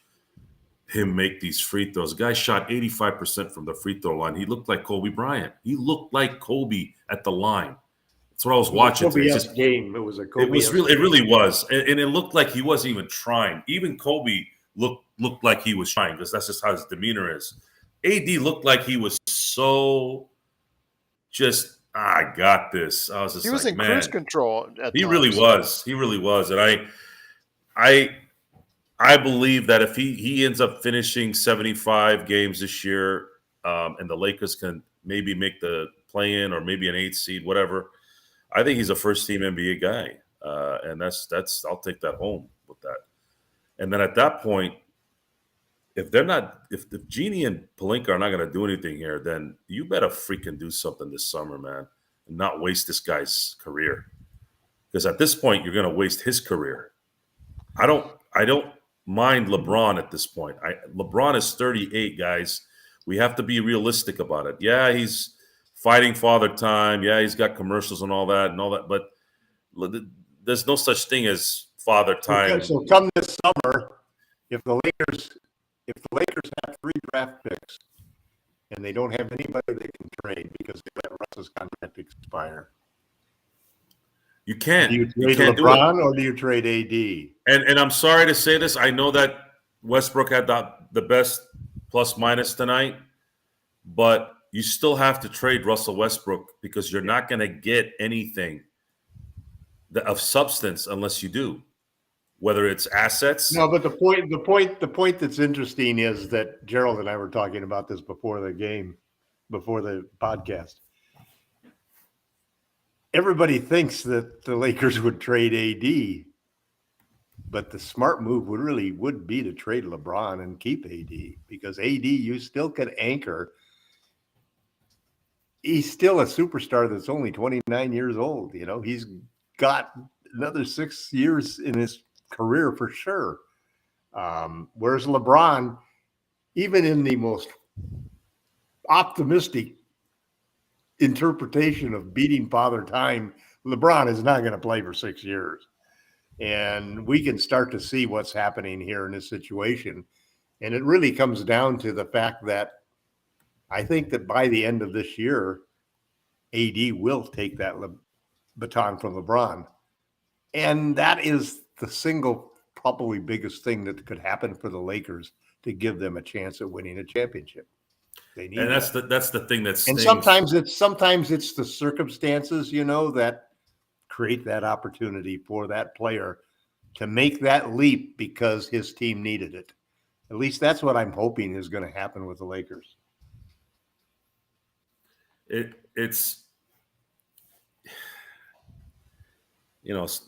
him make these free throws. The guy shot 85% from the free throw line. He looked like Kobe Bryant. He looked like Kobe at the line. That's what I was watching. Kobe-esque game. It was a Kobe. It really was, and it looked like he wasn't even trying. Even Kobe looked like he was trying, because that's just how his demeanor is. AD looked like he was so just, I got this. I was just he was in cruise control. He really was. He really was, and I believe that if he ends up finishing 75 games this year, and the Lakers can maybe make the play-in or maybe an 8th seed, whatever, I think he's a first-team NBA guy, and that's I'll take that home with that. And then at that point, if Genie and Pelinka are not going to do anything here, then you better freaking do something this summer, man, and not waste this guy's career. Because at this point, you're going to waste his career. I don't mind LeBron at this point. LeBron is 38, guys. We have to be realistic about it. Yeah, he's fighting father time. Yeah, he's got commercials and all that. But there's no such thing as father time. Okay, so come this summer, if the Lakers have 3 draft picks and they don't have anybody they can trade because they let Russ's contract expire, you can't. Do you trade LeBron or do you trade AD? And I'm sorry to say this. I know that Westbrook had the best plus minus tonight, but you still have to trade Russell Westbrook, because you're not going to get anything of substance unless you do, whether it's assets. No, but the point that's interesting is that Gerald and I were talking about this before the podcast. Everybody thinks that the Lakers would trade AD, but the smart move would be to trade LeBron and keep AD, because AD, you still could anchor. He's still a superstar that's only 29 years old. He's got another 6 years in his career for sure. Whereas LeBron, even in the most optimistic interpretation of beating father time, LeBron is not going to play for 6 years. And we can start to see what's happening here in this situation. And it really comes down to the fact that I think that by the end of this year, AD will take that baton from LeBron. And that is the single probably biggest thing that could happen for the Lakers to give them a chance at winning a championship. They need, and that's the thing that's, and sometimes it's the circumstances, that create that opportunity for that player to make that leap because his team needed it. At least that's what I'm hoping is going to happen with the Lakers. It's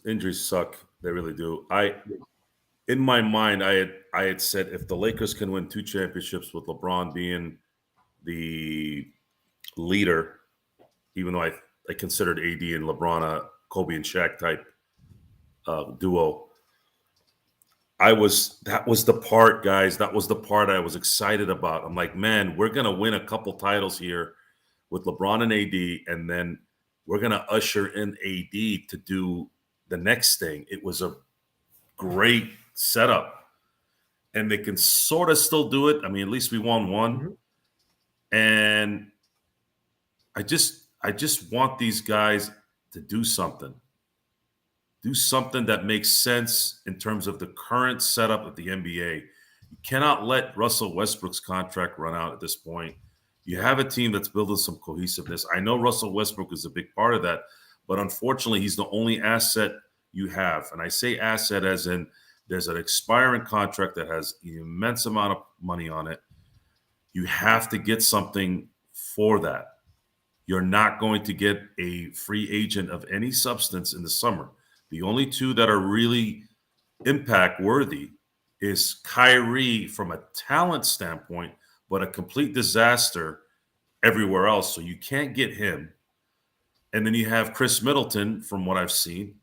injuries suck. They really do. In my mind, I had said if the Lakers can win 2 championships with LeBron being the leader, even though I considered AD and LeBron a Kobe and Shaq type duo, that was the part, guys. That was the part I was excited about. I'm like, man, we're going to win a couple titles here with LeBron and AD, and then we're going to usher in AD to do the next thing. It was a great setup, and they can sort of still do it. I mean, at least we won one. Mm-hmm. And I just want these guys to do something that makes sense in terms of the current setup of the NBA. You cannot let Russell Westbrook's contract run out at this point. You have a team that's building some cohesiveness. I know Russell Westbrook is a big part of that, but unfortunately, he's the only asset you have. And I say asset as in there's an expiring contract that has an immense amount of money on it. You have to get something for that. You're not going to get a free agent of any substance in the summer. The only 2 that are really impact worthy is Kyrie from a talent standpoint, but a complete disaster everywhere else, so you can't get him. And then you have Chris Middleton, from what I've seen,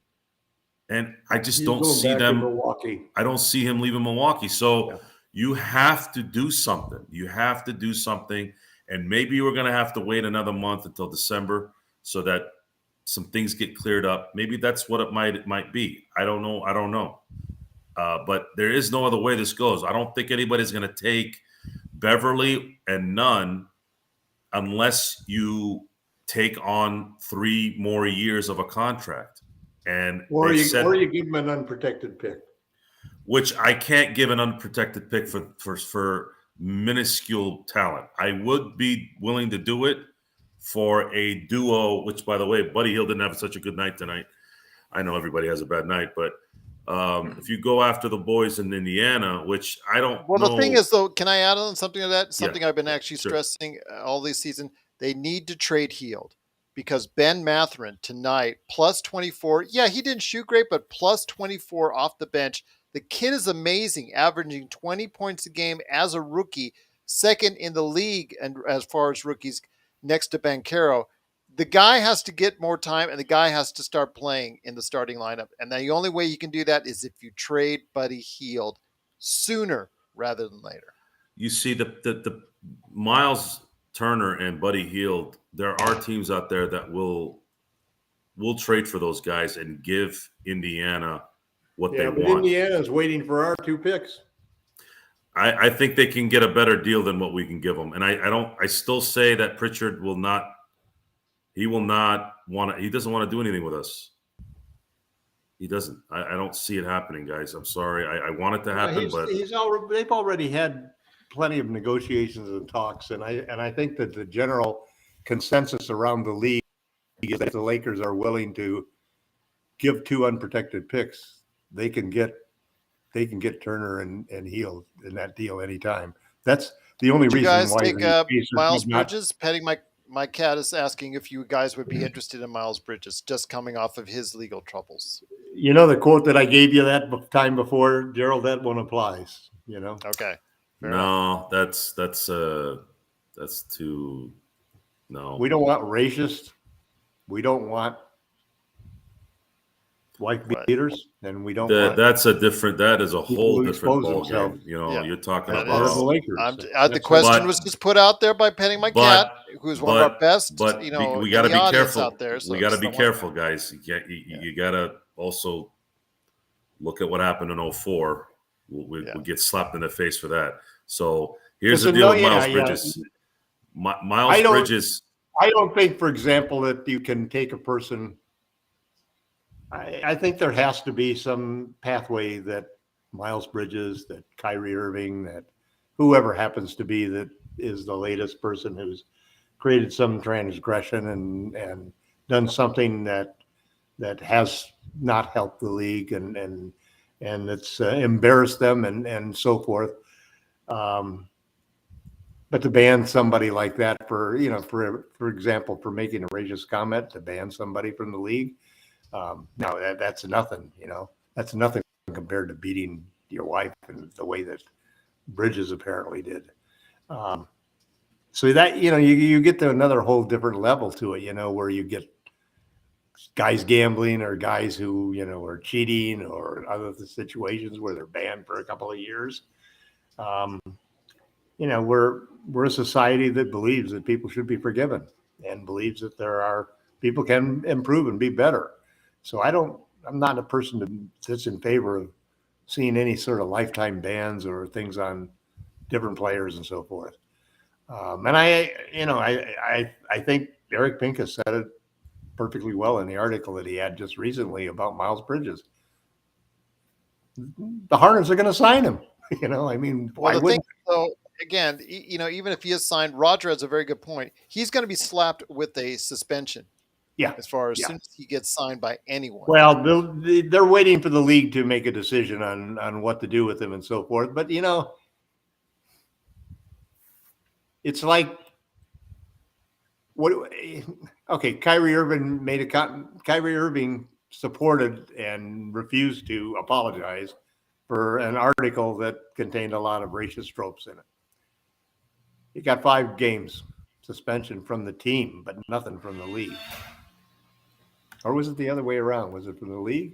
and I just He's don't going see back to them. Milwaukee. I don't see him leaving Milwaukee. So Yeah. you have to do something. You have to do something. And maybe we're going to have to wait another month until December so that some things get cleared up. Maybe that's what it might be. I don't know. But there is no other way this goes. I don't think anybody's going to take Beverly and Nunn unless you take on 3 more years of a contract. And Or you give them an unprotected pick. Which I can't give an unprotected pick for minuscule talent. I would be willing to do it for a duo, which, by the way, Buddy Hield didn't have such a good night tonight. I know everybody has a bad night, but if you go after the boys in Indiana, which I don't know. The thing is, though, can I add on something to that? Something Yeah, I've been actually sure. stressing all this season. They need to trade Hield because Ben Mathurin tonight, plus 24. Yeah, he didn't shoot great, but plus 24 off the bench. The kid is amazing, averaging 20 points a game as a rookie, second in the league, and as far as rookies, next to Banchero. The guy has to get more time, and the guy has to start playing in the starting lineup. And the only way you can do that is if you trade Buddy Hield sooner rather than later. You see the Miles Turner and Buddy Hield. There are teams out there that will trade for those guys and give Indiana what they but want. Indiana's waiting for our 2 picks. I think they can get a better deal than what we can give them. And I still say that Pritchard will not want to, he doesn't want to do anything with us. He doesn't. I don't see it happening, guys. I'm sorry. I want it to happen, but they've already had plenty of negotiations and talks. And I think that the general consensus around the league is that the Lakers are willing to give 2 unprotected picks. They can get Turner and Hield in that deal anytime. That's the only reason why. You guys take Miles Bridges? Petting my cat is asking if you guys would be interested in Miles Bridges, just coming off of his legal troubles. You know the quote that I gave you that time before, Gerald. That one applies. You know. Okay. No, that's too. No, we don't want racist. We don't want wife beaters, and we don't. That's a different. That is a whole different ballgame. You know, you're talking about the Lakers. The question was just put out there by Petting my cat, who's one of our best. But you know, we got to be careful out there. So we got to be careful, guys. You got to also look at what happened in 2004. We'll get slapped in the face for that. So here's the deal with Miles Bridges. Miles Bridges. I don't think, for example, that you can take a person. I think there has to be some pathway that Miles Bridges, that Kyrie Irving, that whoever happens to be that is the latest person who's created some transgression and done something that has not helped the league and it's embarrassed them and so forth. But to ban somebody like that for example, for making a racist comment, to ban somebody from the league. No, that's nothing, that's nothing compared to beating your wife in the way that Bridges apparently did. So that, you get to another whole different level to it, where you get guys gambling or guys who, are cheating or other situations where they're banned for a couple of years. We're a society that believes that people should be forgiven and believes that people can improve and be better. So I'm not a person that's in favor of seeing any sort of lifetime bans or things on different players and so forth. And I think Eric Pincus said it perfectly well in the article that he had just recently about Miles Bridges. The Hornets are going to sign him. Why wouldn't? So again, even if he is signed, Roger has a very good point. He's going to be slapped with a suspension. Yeah, as far as soon as he gets signed by anyone. Well, they're waiting for the league to make a decision on what to do with him and so forth. But it's like Kyrie Irving supported and refused to apologize for an article that contained a lot of racist tropes in it. He got 5 games. suspension from the team, but nothing from the league. Or was it the other way around? Was it from the league?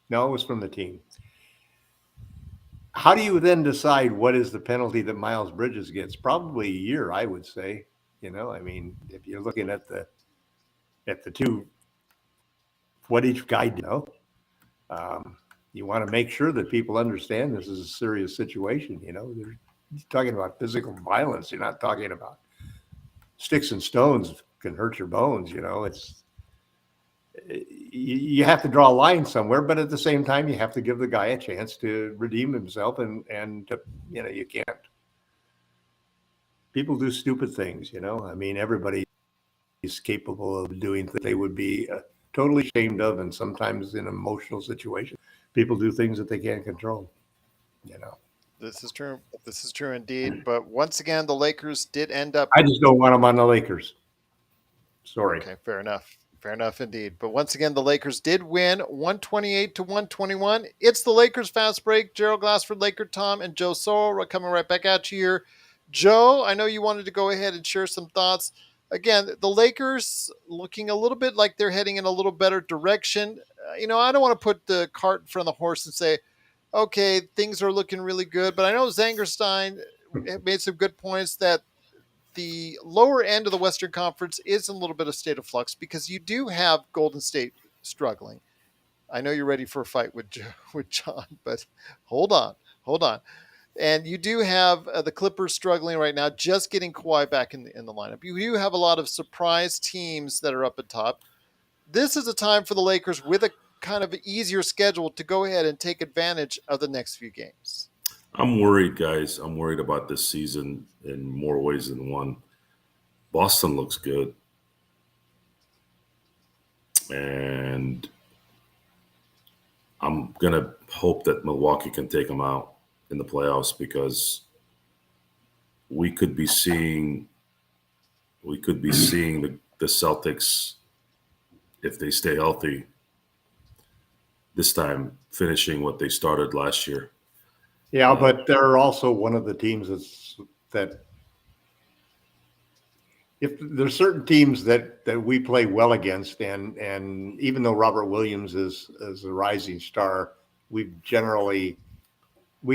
No, it was from the team. How do you then decide what is the penalty that Miles Bridges gets? Probably a year, I would say. I mean, if you're looking at the two, what each guy you want to make sure that people understand this is a serious situation. You're talking about physical violence. You're not talking about sticks and stones can hurt your bones. You have to draw a line somewhere, but at the same time, you have to give the guy a chance to redeem himself, and to, you can't. People do stupid things. I mean, everybody is capable of doing things they would be totally ashamed of, and sometimes in emotional situations, people do things that they can't control. This is true. This is true indeed. But once again, the Lakers did end up. I just don't want them on the Lakers. Sorry. Okay, fair enough. Fair enough indeed. But once again, the Lakers did win 128 to 121. It's the Lakers Fast Break. Gerald Glassford, Laker Tom, and Joe Sorrell coming right back at you here. Joe, I know you wanted to go ahead and share some thoughts. Again, the Lakers looking a little bit like they're heading in a little better direction. I don't want to put the cart in front of the horse and say, okay, things are looking really good. But I know Zangerstein made some good points that the lower end of the Western Conference is in a little bit of state of flux because you do have Golden State struggling. I know you're ready for a fight with John, but hold on. And you do have the Clippers struggling right now, just getting Kawhi back in the lineup. You do have a lot of surprise teams that are up at top. This is a time for the Lakers with a kind of easier schedule to go ahead and take advantage of the next few games. I'm worried, guys. I'm worried about this season in more ways than one. Boston looks good. And I'm going to hope that Milwaukee can take them out in the playoffs, because we could be seeing the Celtics, if they stay healthy, this time finishing what they started last year. Yeah, but they're also one of the teams that if there's certain teams that we play well against, and even though Robert Williams is a rising star, we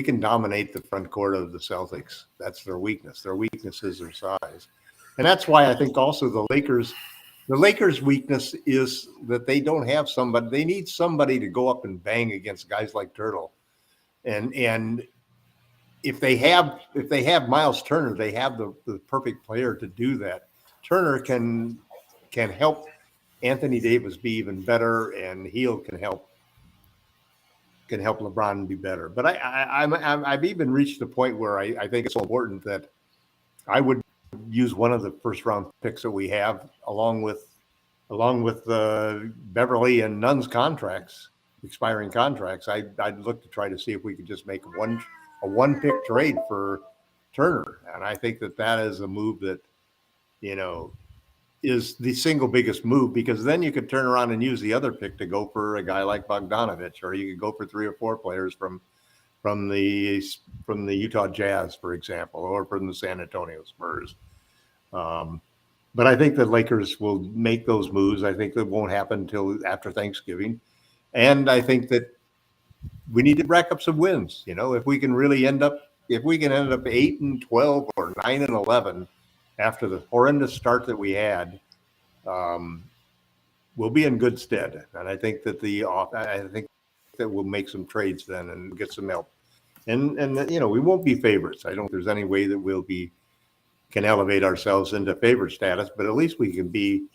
can dominate the front court of the Celtics. That's their weakness. Their weakness is their size. And that's why I think also the Lakers' weakness is that they don't have somebody. They need somebody to go up and bang against guys like Turtle. And if they have Miles Turner, they have the perfect player to do that. Turner can help Anthony Davis be even better, and Hield can help LeBron be better. But I've even reached the point where I think it's so important that I would use one of the first round picks that we have along with Beverly and Nunn's expiring contracts. I'd look to try to see if we could just make a one pick trade for Turner. And I think that is a move that, is the single biggest move, because then you could turn around and use the other pick to go for a guy like Bogdanovich, or you could go for 3 or 4 players from the Utah Jazz, for example, or from the San Antonio Spurs. But I think the Lakers will make those moves. I think that won't happen until after Thanksgiving. And I think that we need to rack up some wins. If we can end up 8-12 or 9-11 after the horrendous start that we had, we'll be in good stead. And I think that we'll make some trades then and get some help. And we won't be favorites. I don't think there's any way that can elevate ourselves into favorite status, but at least we can be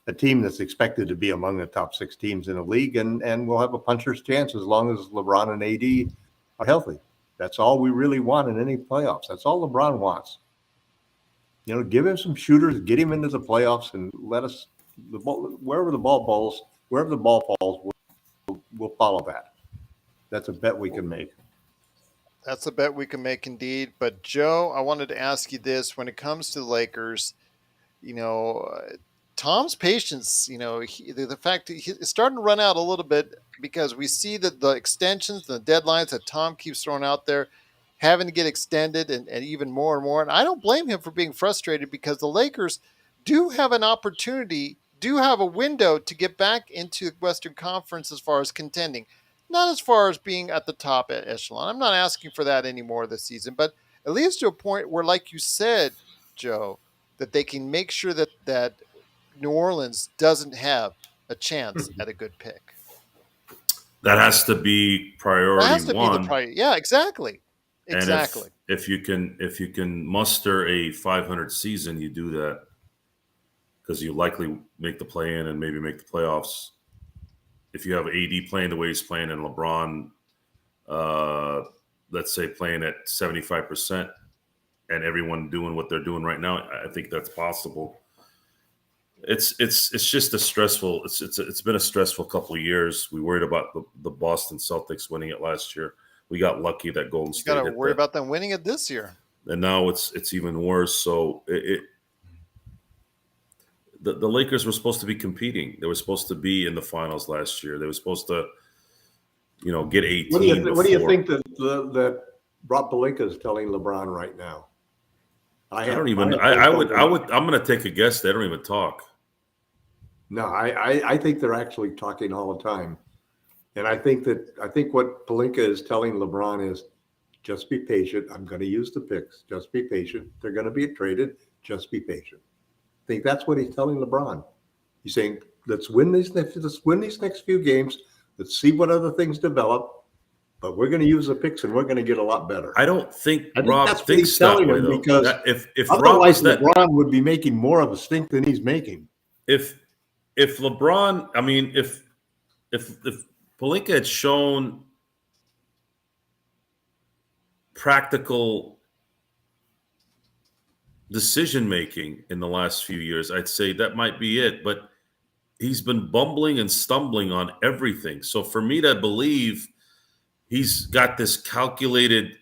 a team that's expected to be among the top 6 teams in the league, and we'll have a puncher's chance as long as LeBron and AD are healthy. That's all we really want in any playoffs. That's all LeBron wants. Give him some shooters, get him into the playoffs, and let us wherever the ball falls, we'll follow that. That's a bet we can make. That's a bet we can make indeed. But Joe, I wanted to ask you this: when it comes to the Lakers, Tom's patience, the fact that he's starting to run out a little bit, because we see that the extensions, the deadlines that Tom keeps throwing out there having to get extended and even more and more. And I don't blame him for being frustrated because the Lakers do have an opportunity, do have a window to get back into the Western Conference as far as contending. Not as far as being at the top echelon. I'm not asking for that anymore this season, but at least to a point where, like you said, Joe, that they can make sure that New Orleans doesn't have a chance at a good pick. That has to be priority That has to one. be the priority. Yeah, exactly. Exactly. And if you can muster a 500 season, you do that because you likely make the play in and maybe make the playoffs. If you have AD playing the way he's playing and LeBron, let's say playing at 75%, and everyone doing what they're doing right now, I think that's possible. It's just a stressful. It's been a stressful couple of years. We worried about the Boston Celtics winning it last year. We got lucky that Golden State. You got to worry about them winning it this year. And now it's even worse. So the Lakers were supposed to be competing. They were supposed to be in the finals last year. They were supposed to, get 18. What do you think that Rob Pelinka is telling LeBron right now? I'm going to take a guess. They don't even talk. No, I think they're actually talking all the time. And I think what Pelinka is telling LeBron is just be patient. I'm going to use the picks. Just be patient. They're going to be traded. Just be patient. I think that's what he's telling LeBron. He's saying, let's win these next few games. Let's see what other things develop. But we're going to use the picks and we're going to get a lot better. I think Rob that's thinks that way, though. Because if otherwise LeBron would be making more of a stink than he's making. If LeBron, if Pelinka had shown practical decision making in the last few years, I'd say that might be it. But he's been bumbling and stumbling on everything. So for me to believe he's got this calculated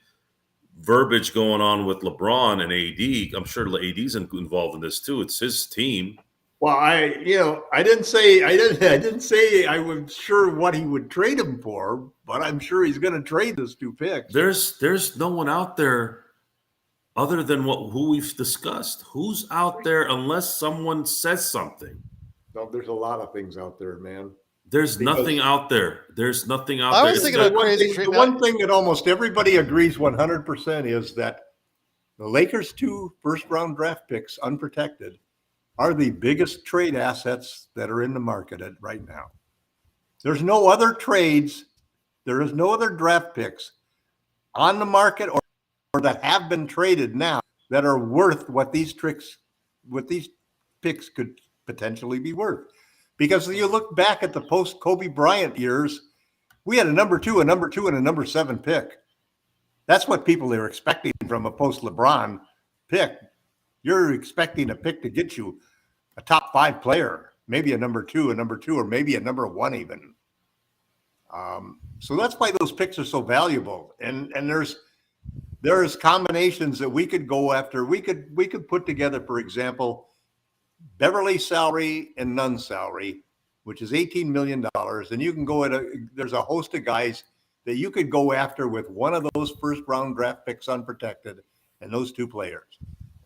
verbiage going on with LeBron and AD, I'm sure AD's involved in this too. It's his team. Well, I didn't say I was sure what he would trade him for, but I'm sure he's going to trade those two picks. There's no one out there other than who we've discussed. Who's out there unless someone says something? No, there's a lot of things out there, man. There's nothing out there. There's nothing out I there. was thinking of crazy trade. The one thing that almost everybody agrees 100% is that the Lakers' 2 first-round draft picks, unprotected, are the biggest trade assets that are in the market right now. There's no other trades. There is no other draft picks on the market or that have been traded now that are worth what these picks could potentially be worth. Because you look back at the post-Kobe Bryant years, we had a number 2, and a number 7 pick. That's what people are expecting from a post-LeBron pick. You're expecting a pick to get you a top 5 player, maybe a number 2, or maybe a number 1 even. So that's why those picks are so valuable. And there's combinations that we could go after. We could put together, for example, Beverly's salary and Nunn's salary, which is $18 million. And you can go there's a host of guys that you could go after with one of those first round draft picks unprotected and those 2 players.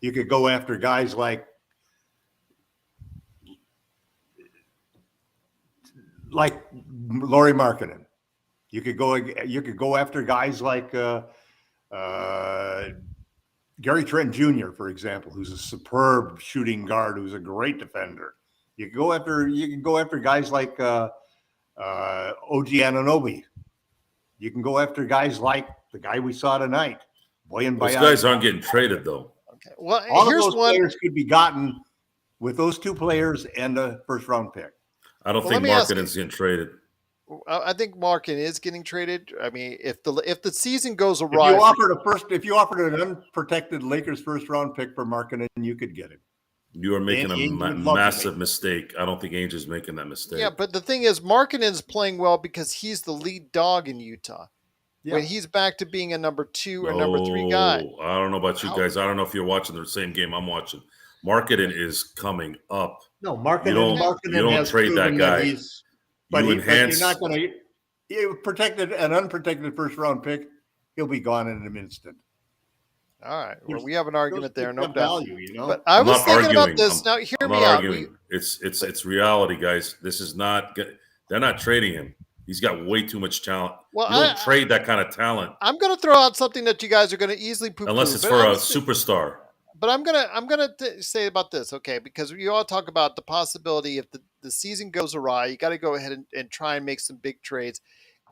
You could go after guys like Lauri Markkanen. You could go after guys like Gary Trent Jr., for example, who's a superb shooting guard, who's a great defender. You can go after guys like OG Anunoby. You can go after guys like the guy we saw tonight, Boyan Those Biyana. guys aren't getting traded, though. Okay. Well, All here's of those one. players could be gotten with those 2 players and a first-round pick. I don't think Markkanen's getting traded. I think Markin is getting traded. I mean, if the season goes awry, If you offered an unprotected Lakers first-round pick for Markkanen, you could get it. You are making a massive mistake. I don't think Ainge is making that mistake. Yeah, but the thing is, Markkanen's playing well because he's the lead dog in Utah. Yeah. When he's back to being a number 2 or number 3 guy. I don't know about you guys. I don't know if you're watching the same game I'm watching. Markkanen is coming up. No, Markkanen. You don't trade that guy. But you're not going to protect an unprotected first round pick. He'll be gone in an instant. All right. Well, we have an argument there, no doubt. Value, you know. But I I'm was not thinking about arguing. this. Now, hear I'm me not out. arguing. It's reality, guys. This is not. They're not trading him. He's got way too much talent. Well, you don't trade that kind of talent I'm going to throw out something that you guys are going to easily poo-poo. unless it's for a superstar. But I'm gonna say about this, okay? Because you all talk about the possibility if the season goes awry, you got to go ahead and try and make some big trades.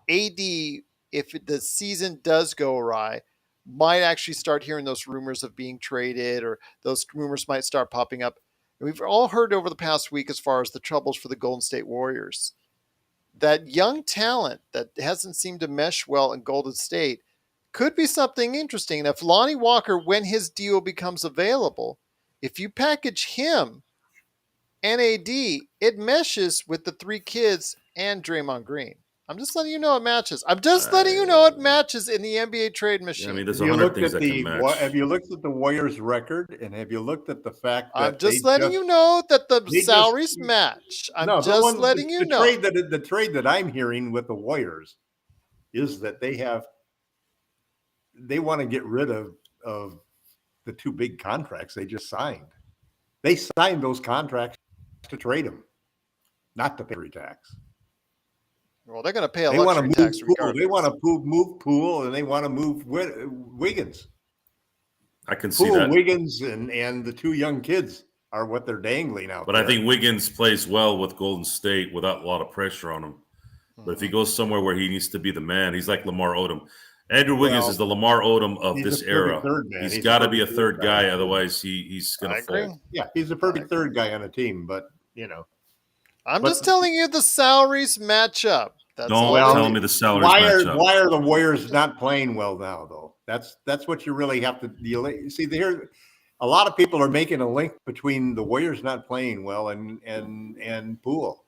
AD, if the season does go awry, might actually start hearing those rumors of being traded, or those rumors might start popping up. And we've all heard over the past week, as far as the troubles for the Golden State Warriors, that young talent that hasn't seemed to mesh well in Golden State could be something interesting. And if Lonnie Walker, when his deal becomes available, if you package him and AD, it meshes with the three kids and Draymond Green. I'm just letting you know it matches. I'm just letting you know it matches in the NBA trade machine. I mean, there's 100 things that can match. Have you looked at the Warriors' record, and have you looked at the fact that I'm just letting you know that the salaries match. I'm just letting you know. The trade that I'm hearing with the Warriors is that they want to get rid of the two big contracts they just signed. They signed those contracts to trade them, not to pay tax. Well, they're going to pay a luxury tax regardless. They want to move Poole, and they want to move Wiggins. I can see that. Wiggins and the two young kids are what they're dangling out. But I think Wiggins plays well with Golden State without a lot of pressure on him. But if he goes somewhere where he needs to be the man, he's like Lamar Odom. Andrew Wiggins is the Lamar Odom of this era. He's got to be a third guy, otherwise he's going to fall. Yeah, he's a perfect third guy on a team, but you know. I'm just telling you the salaries match up. Don't tell me the salaries match up. Why are the Warriors not playing well now, though? That's what you really have to deal. See, here, a lot of people are making a link between the Warriors not playing well and Poole.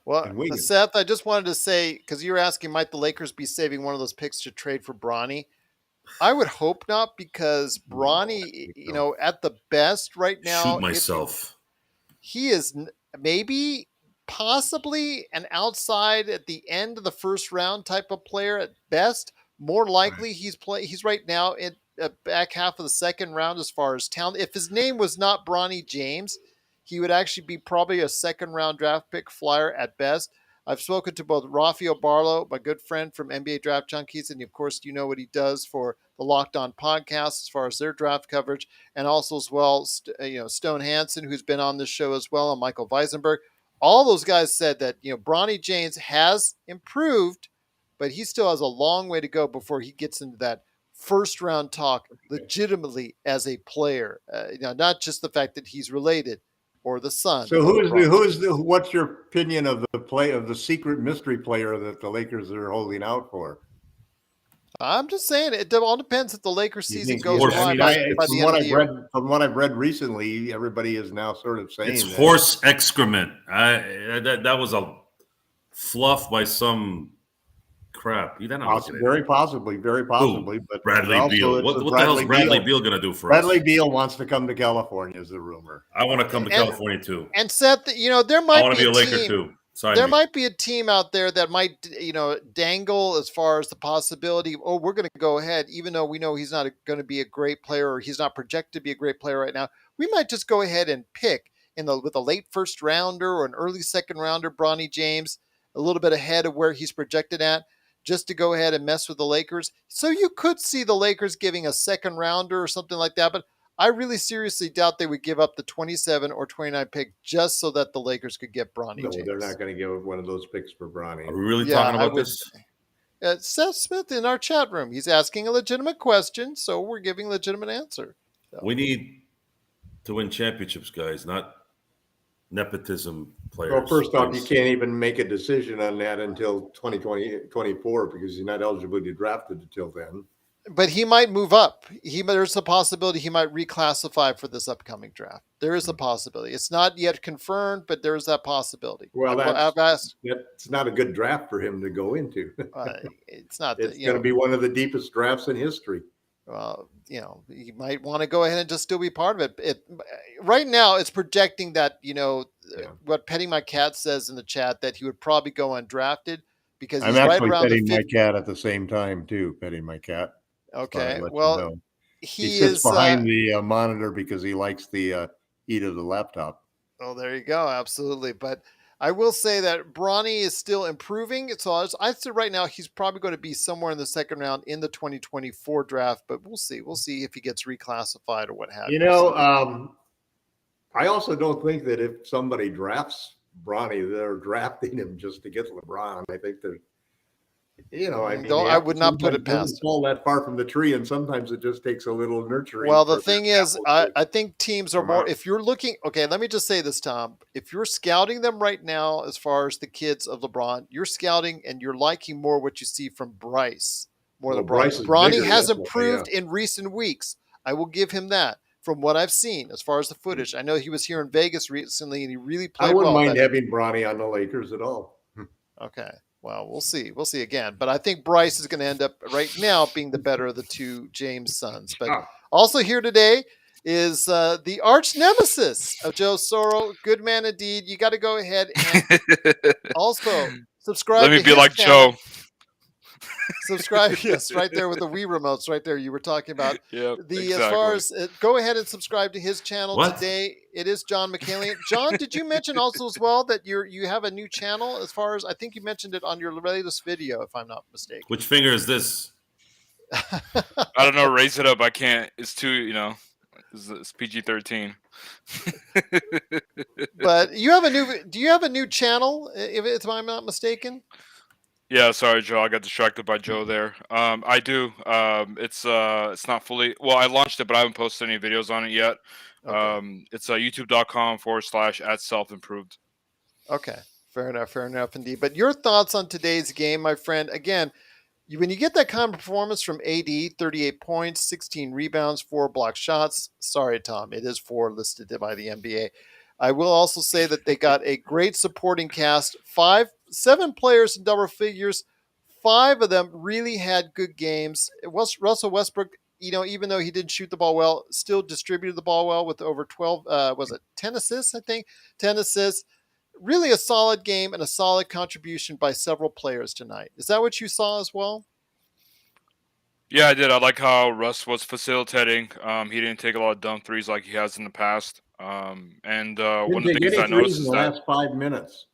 Well, Seth, I just wanted to say, because you were asking, might the Lakers be saving one of those picks to trade for Bronny? I would hope not, because Bronny, at the best right now, shoot myself. He is maybe, possibly an outside at the end of the first round type of player at best. More likely, he's right now in the back half of the second round as far as talent. If his name was not Bronny James, he would actually be probably a second round draft pick flyer at best. I've spoken to both Rafael Barlow, my good friend from NBA Draft Junkies, and of course, you know what he does for the Locked On podcast as far as their draft coverage, and also as well, Stone Hansen, who's been on this show as well, and Michael Weisenberg. All those guys said that Bronny James has improved, but he still has a long way to go before he gets into that first round talk legitimately as a player. Not just the fact that he's related or the son. So what's your opinion of the secret mystery player that the Lakers are holding out for? I'm just saying it all depends if the Lakers season goes by the end of the year. From what I've read recently, everybody is now sort of saying it's horse excrement. That was a fluff by some crap. Very possibly. Ooh, but Bradley Beal. What the hell is Bradley Beal going to do for us? Bradley Beal wants to come to California, is the rumor. I want to come to California too. And Seth, there might I want to be a Laker too. Might be a team out there that might, dangle as far as the possibility of, we're going to go ahead, even though we know he's not going to be a great player, or he's not projected to be a great player right now. We might just go ahead and pick with a late first rounder or an early second rounder, Bronny James, a little bit ahead of where he's projected at, just to go ahead and mess with the Lakers. So you could see the Lakers giving a second rounder or something like that, but I really seriously doubt they would give up the 27 or 29 pick just so that the Lakers could get Bronny James. No, they're not going to give one of those picks for Bronny. Are we really talking about this? Seth Smith in our chat room. He's asking a legitimate question, so we're giving a legitimate answer. So. We need to win championships, guys, not nepotism players. Well, first off, you can't even make a decision on that until 2024 because you're not eligible to be drafted until then. But he might move up. There's a possibility he might reclassify for this upcoming draft. There is a possibility. It's not yet confirmed, but there is that possibility. Well, that's not a good draft for him to go into. It's not. It's going to be one of the deepest drafts in history. Well, he might want to go ahead and just still be part of it. Right now, it's projecting that, what Petting My Cat says in the chat, that he would probably go undrafted because he's right around petting my cat at the same time too. Petting my cat. Okay. Well, He he sits is. behind the monitor because he likes the heat of the laptop. Oh, there you go. Absolutely. But I will say that Bronny is still improving. So I'd say right now he's probably going to be somewhere in the second round in the 2024 draft. But we'll see. We'll see if he gets reclassified or what have you. I also don't think that if somebody drafts Bronny, they're drafting him just to get LeBron. I think they're, I would not put it past doesn't fall that far from the tree, and sometimes it just takes a little nurturing. Well, the thing is, I think teams are more. out. If you're looking, okay, let me just say this, Tom. If you're scouting them right now, as far as the kids of LeBron, you're scouting and you're liking more what you see from Bryce more Well, than Bronny. Bryce is Bronny bigger, has definitely, improved in recent weeks. I will give him that from what I've seen as far as the footage. I know he was here in Vegas recently and he really I played wouldn't well. mind having Bronny on the Lakers at all. Okay. Well, we'll see. We'll see again. But I think Bryce is going to end up right now being the better of the two James sons. But also here today is the arch nemesis of Joe Soro. Good man indeed. You got to go ahead and also subscribe Let me to be his like channel. Joe. Subscribe, yes, right there with the Wii remotes, right there. You were talking about Yep, the as far as go ahead and subscribe to his channel What? today. It is John McKinley. John, did you mention also as well that you have a new channel? As far as I think you mentioned it on your latest video, if I'm not mistaken. Which finger is this? I don't know. Raise it up. I can't. It's too. It's PG-13. But you have a new. Do you have a new channel? If I'm not mistaken. Yeah, sorry, Joe. I got distracted by Joe there. I do. It's not fully. Well, I launched it, but I haven't posted any videos on it yet. Okay. It's youtube.com/@selfimproved. Okay. Fair enough indeed. But your thoughts on today's game, my friend? Again, when you get that kind of performance from AD, 38 points, 16 rebounds, 4 block shots. Sorry, Tom, it is 4 listed by the NBA. I will also say that they got a great supporting cast. 7 players in double figures. 5 of them really had good games. It was Russell Westbrook, even though he didn't shoot the ball well, still distributed the ball well with over 12, 10 assists, I think? 10 assists. Really a solid game and a solid contribution by several players tonight. Is that what you saw as well? Yeah, I did. I like how Russ was facilitating. He didn't take a lot of dumb threes like he has in the past. And one of the things I noticed in is the that last 5 minutes.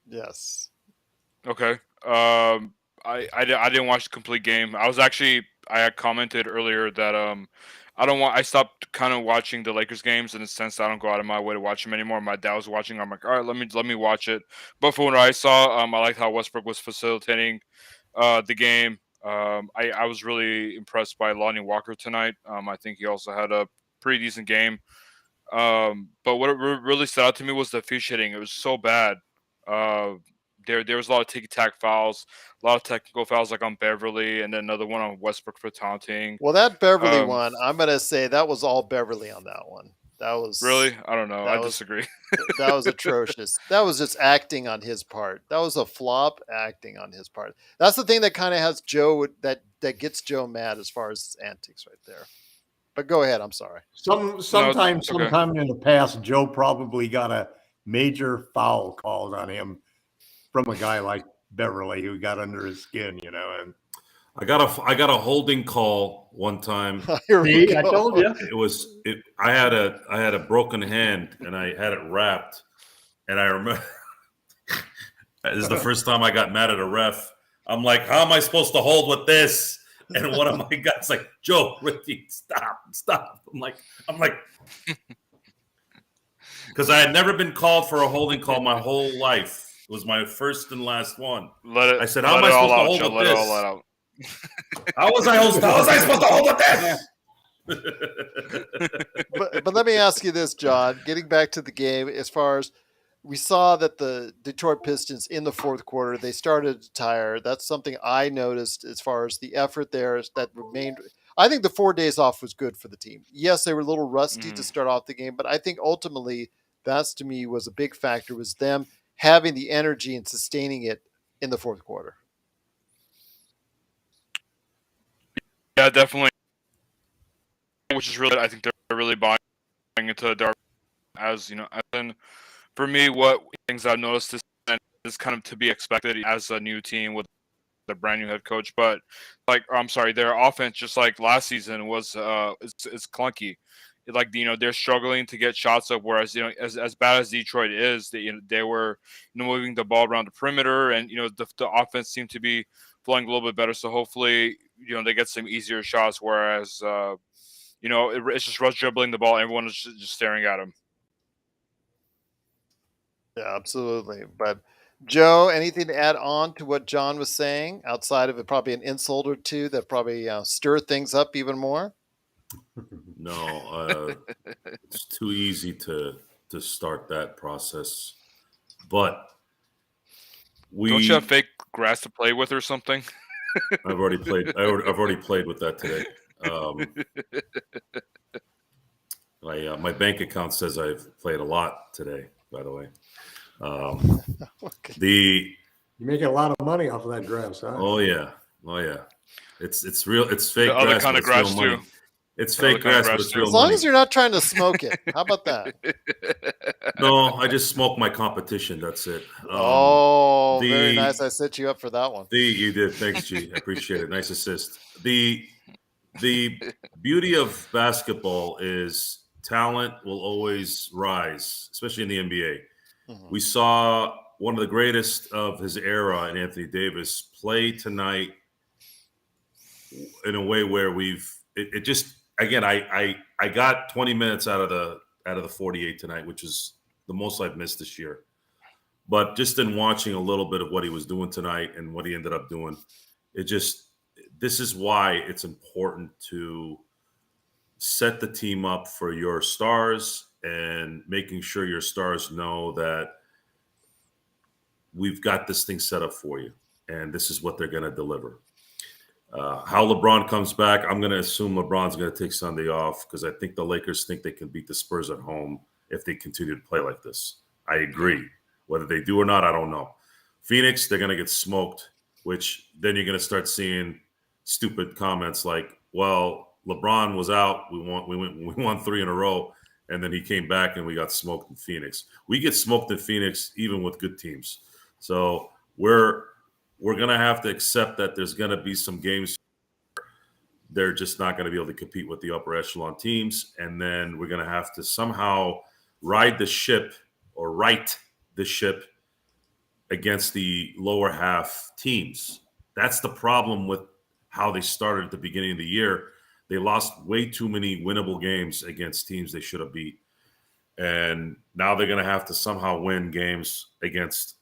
Yes. okay. I didn't watch the complete game. I had commented earlier that I stopped kind of watching the Lakers games in the sense that I don't go out of my way to watch them anymore. My dad was watching. I'm like, all right, let me watch it. But from what I saw, I liked how Westbrook was facilitating the game. I was really impressed by Lonnie Walker tonight. I think he also had a pretty decent game. But what really stood out to me was the officiating. It was so bad. There was a lot of ticky-tack fouls, a lot of technical fouls like on Beverly, and then another one on Westbrook for taunting. Well, that Beverly one, I'm going to say that was all Beverly on that one. That was really, I don't know. I disagree. That was atrocious. That was just acting on his part. That was a flop acting on his part. That's the thing that kind of has Joe that gets Joe mad as far as his antics right there. But go ahead. I'm sorry. Sometime in the past, Joe probably got a major foul called on him from a guy like Beverly who got under his skin, and I got a holding call one time. See, I told you. I had a broken hand and I had it wrapped, and I remember this is the first time I got mad at a ref. I'm like, how am I supposed to hold with this? And one of my guys like, Joe, Ricky, stop. I'm like, because I had never been called for a holding call my whole life. It was my first and last one. I said, how am I supposed to hold with this? How was I supposed to hold with this? But let me ask you this, John. Getting back to the game, as far as we saw that the Detroit Pistons in the fourth quarter, they started to tire. That's something I noticed as far as the effort there that remained. I think the 4 days off was good for the team. Yes, they were a little rusty to start off the game, but I think ultimately that's to me was a big factor, was them having the energy and sustaining it in the fourth quarter. Yeah, definitely. Which is really, I think they're really buying into Darvin as and for me, what things I've noticed is kind of to be expected as a new team with a brand new head coach. But like, I'm sorry, their offense, just like last season, was it's clunky. They're struggling to get shots up. Whereas as bad as Detroit is, they were moving the ball around the perimeter, and the offense seemed to be flowing a little bit better. So hopefully they get some easier shots. Whereas it's just Russ dribbling the ball, and everyone is just staring at him. Yeah, absolutely. But Joe, anything to add on to what John was saying outside of it? Probably an insult or two that probably stir things up even more. No, it's too easy to start that process. But don't you have fake grass to play with or something? I've already played. I've already played with that today. My bank account says I've played a lot today. By the way, you're making a lot of money off of that grass, huh? Oh yeah. It's real. It's fake the grass. Other kind of grass money. Too. It's fake grass, but it's real as long money. as you're not trying to smoke it. How about that? No, I just smoke my competition. That's it. Very nice. I set you up for that one. You did. Thanks, G. I appreciate it. Nice assist. The beauty of basketball is talent will always rise, especially in the NBA. Mm-hmm. We saw one of the greatest of his era in Anthony Davis play tonight in a way where it just, again, I got 20 minutes out of the 48 tonight, which is the most I've missed this year. But just in watching a little bit of what he was doing tonight and what he ended up doing, this is why it's important to set the team up for your stars and making sure your stars know that we've got this thing set up for you and this is what they're going to deliver. How LeBron comes back, I'm going to assume LeBron's going to take Sunday off because I think the Lakers think they can beat the Spurs at home if they continue to play like this. I agree. Whether they do or not, I don't know. Phoenix, they're going to get smoked, which then you're going to start seeing stupid comments like, well, LeBron was out. We won 3 in a row, and then he came back and we got smoked in Phoenix. We get smoked in Phoenix even with good teams. So we're going to have to accept that there's going to be some games they're just not going to be able to compete with the upper echelon teams. And then we're going to have to somehow right the ship against the lower half teams. That's the problem with how they started at the beginning of the year. They lost way too many winnable games against teams they should have beat. And now they're going to have to somehow win games against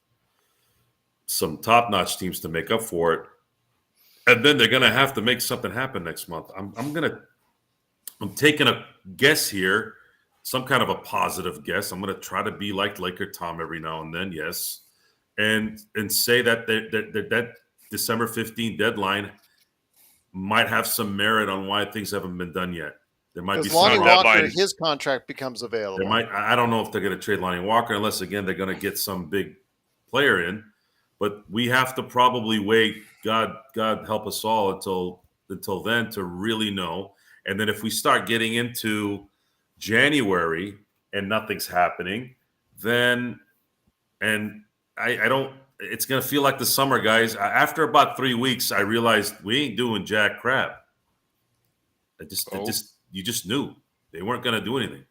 some top-notch teams to make up for it. And then they're going to have to make something happen next month. I'm taking a guess here, some kind of a positive guess. I'm going to try to be like Laker Tom every now and then, yes, and say that that December 15 deadline might have some merit on why things haven't been done yet. There might be some Lonnie Walker, his contract becomes available. I don't know if they're going to trade Lonnie Walker unless, again, they're going to get some big player in. But we have to probably wait, God help us all, until then to really know. And then if we start getting into January and nothing's happening, then I don't. It's going to feel like the summer, guys. After about 3 weeks, I realized we ain't doing jack crap. You just knew they weren't going to do anything.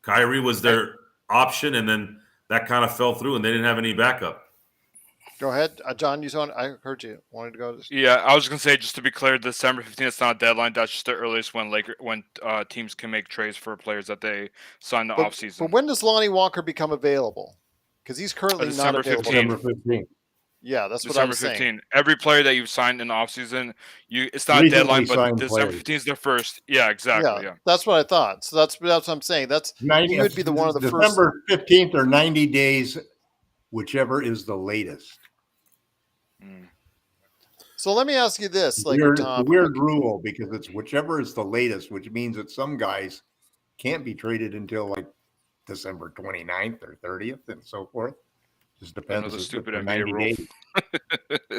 Kyrie was their option, and then that kind of fell through, and they didn't have any backup. Go ahead, John. I heard you wanted to go. Yeah, I was going to say, just to be clear, December 15th, it's not a deadline. That's just the earliest when teams can make trades for players that they sign the offseason. But when does Lonnie Walker become available? Because he's currently not available. December 15th. Yeah, that's what I'm saying. December 15th. Every player that you've signed in the offseason, it's not a deadline, but December 15th is their first. Yeah, exactly. Yeah, that's what I thought. So that's what I'm saying. He would be the one of the December first. 15th or 90 days, whichever is the latest. So let me ask you this, weird rule, because it's whichever is the latest, which means that some guys can't be traded until like December 29th or 30th and so forth. Just depends. The stupid NBA rule.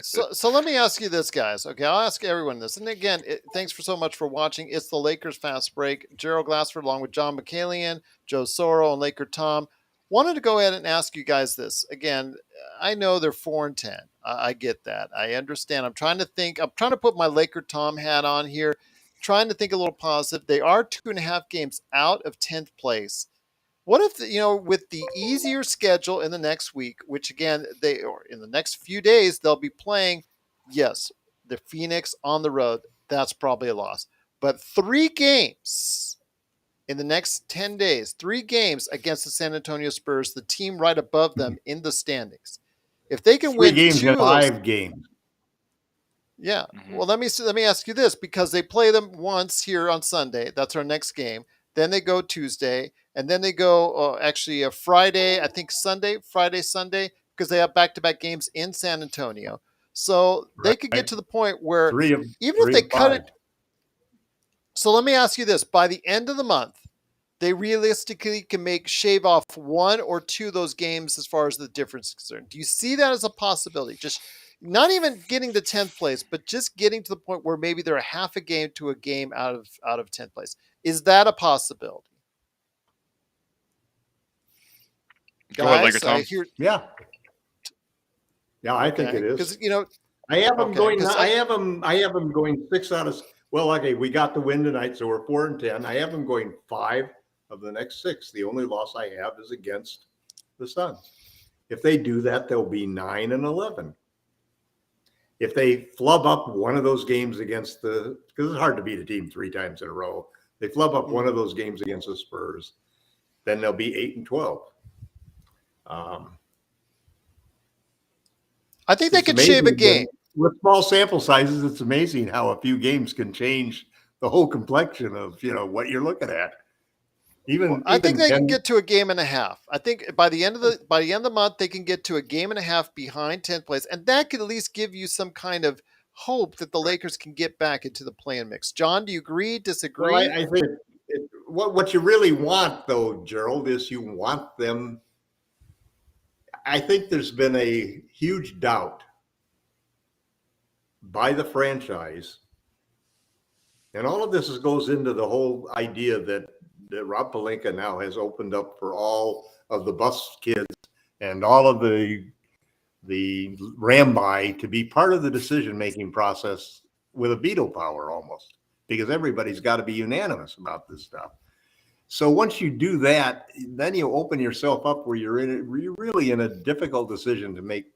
So let me ask you this, guys. Okay, I'll ask everyone this. And again, thanks so much for watching. It's the Lakers Fast Break. Gerald Glassford along with John McCallion, Joe Soro, and Laker Tom. Wanted to go ahead and ask you guys this. Again, I know they're 4-10. I get that. I understand. I'm trying to think. I'm trying to put my Laker Tom hat on here, trying to think a little positive. They are 2.5 games out of 10th place. What if, with the easier schedule in the next week, which again, or in the next few days, they'll be playing, yes, the Phoenix on the road. That's probably a loss. But 3 games in the next 10 days, 3 games against the San Antonio Spurs, the team right above them in the standings. If they can 3 win games 2 in of those, 5 games. yeah. Mhm. Well, let me ask you this, because they play them once here on Sunday. That's our next game. Then they go Tuesday, and then they go actually a Friday. I think Friday, Sunday, because they have back-to-back games in San Antonio. So they could get Right. to the point where 3 of even if 3 they of cut 5. it. So let me ask you this: by the end of the month, they realistically can shave off 1 or 2 of those games as far as the difference is concerned. Do you see that as a possibility? Just not even getting to 10th place, but just getting to the point where maybe they're a half a game to a game out of 10th place. Is that a possibility? Go ahead, Laker Guys, I Tom. hear. Yeah. Yeah, I think Okay, it is. because I have them okay, going. because I have them going 6 out of. Well, okay, we got the win tonight, so we're 4-10. I have them going 5 of the next 6. The only loss I have is against the Suns. If they do that, they'll be 9-11. If they flub up one of those games against because it's hard to beat a team 3 times in a row. They flub up one of those games against the Spurs, then they'll be 8-12. I think they It's could shave a amazing game. with small sample sizes. It's amazing how a few games can change the whole complexion of what you're looking at. Well, I think they can 10, get to a game and a half. I think by the end of the month, they can get to a game and a half behind 10th place, and that could at least give you some kind of hope that the Lakers can get back into the play-in mix. John, do you agree? well, Disagree? I think what you really want, though, Gerald, is you want them. I think there's been a huge doubt by the franchise, and all of this goes into the whole idea that Rob Pelinka now has opened up for all of the bus kids and all of the Ramby to be part of the decision-making process with a veto power almost, because everybody's got to be unanimous about this stuff. So once you do that, then you open yourself up where you're really in a difficult decision to make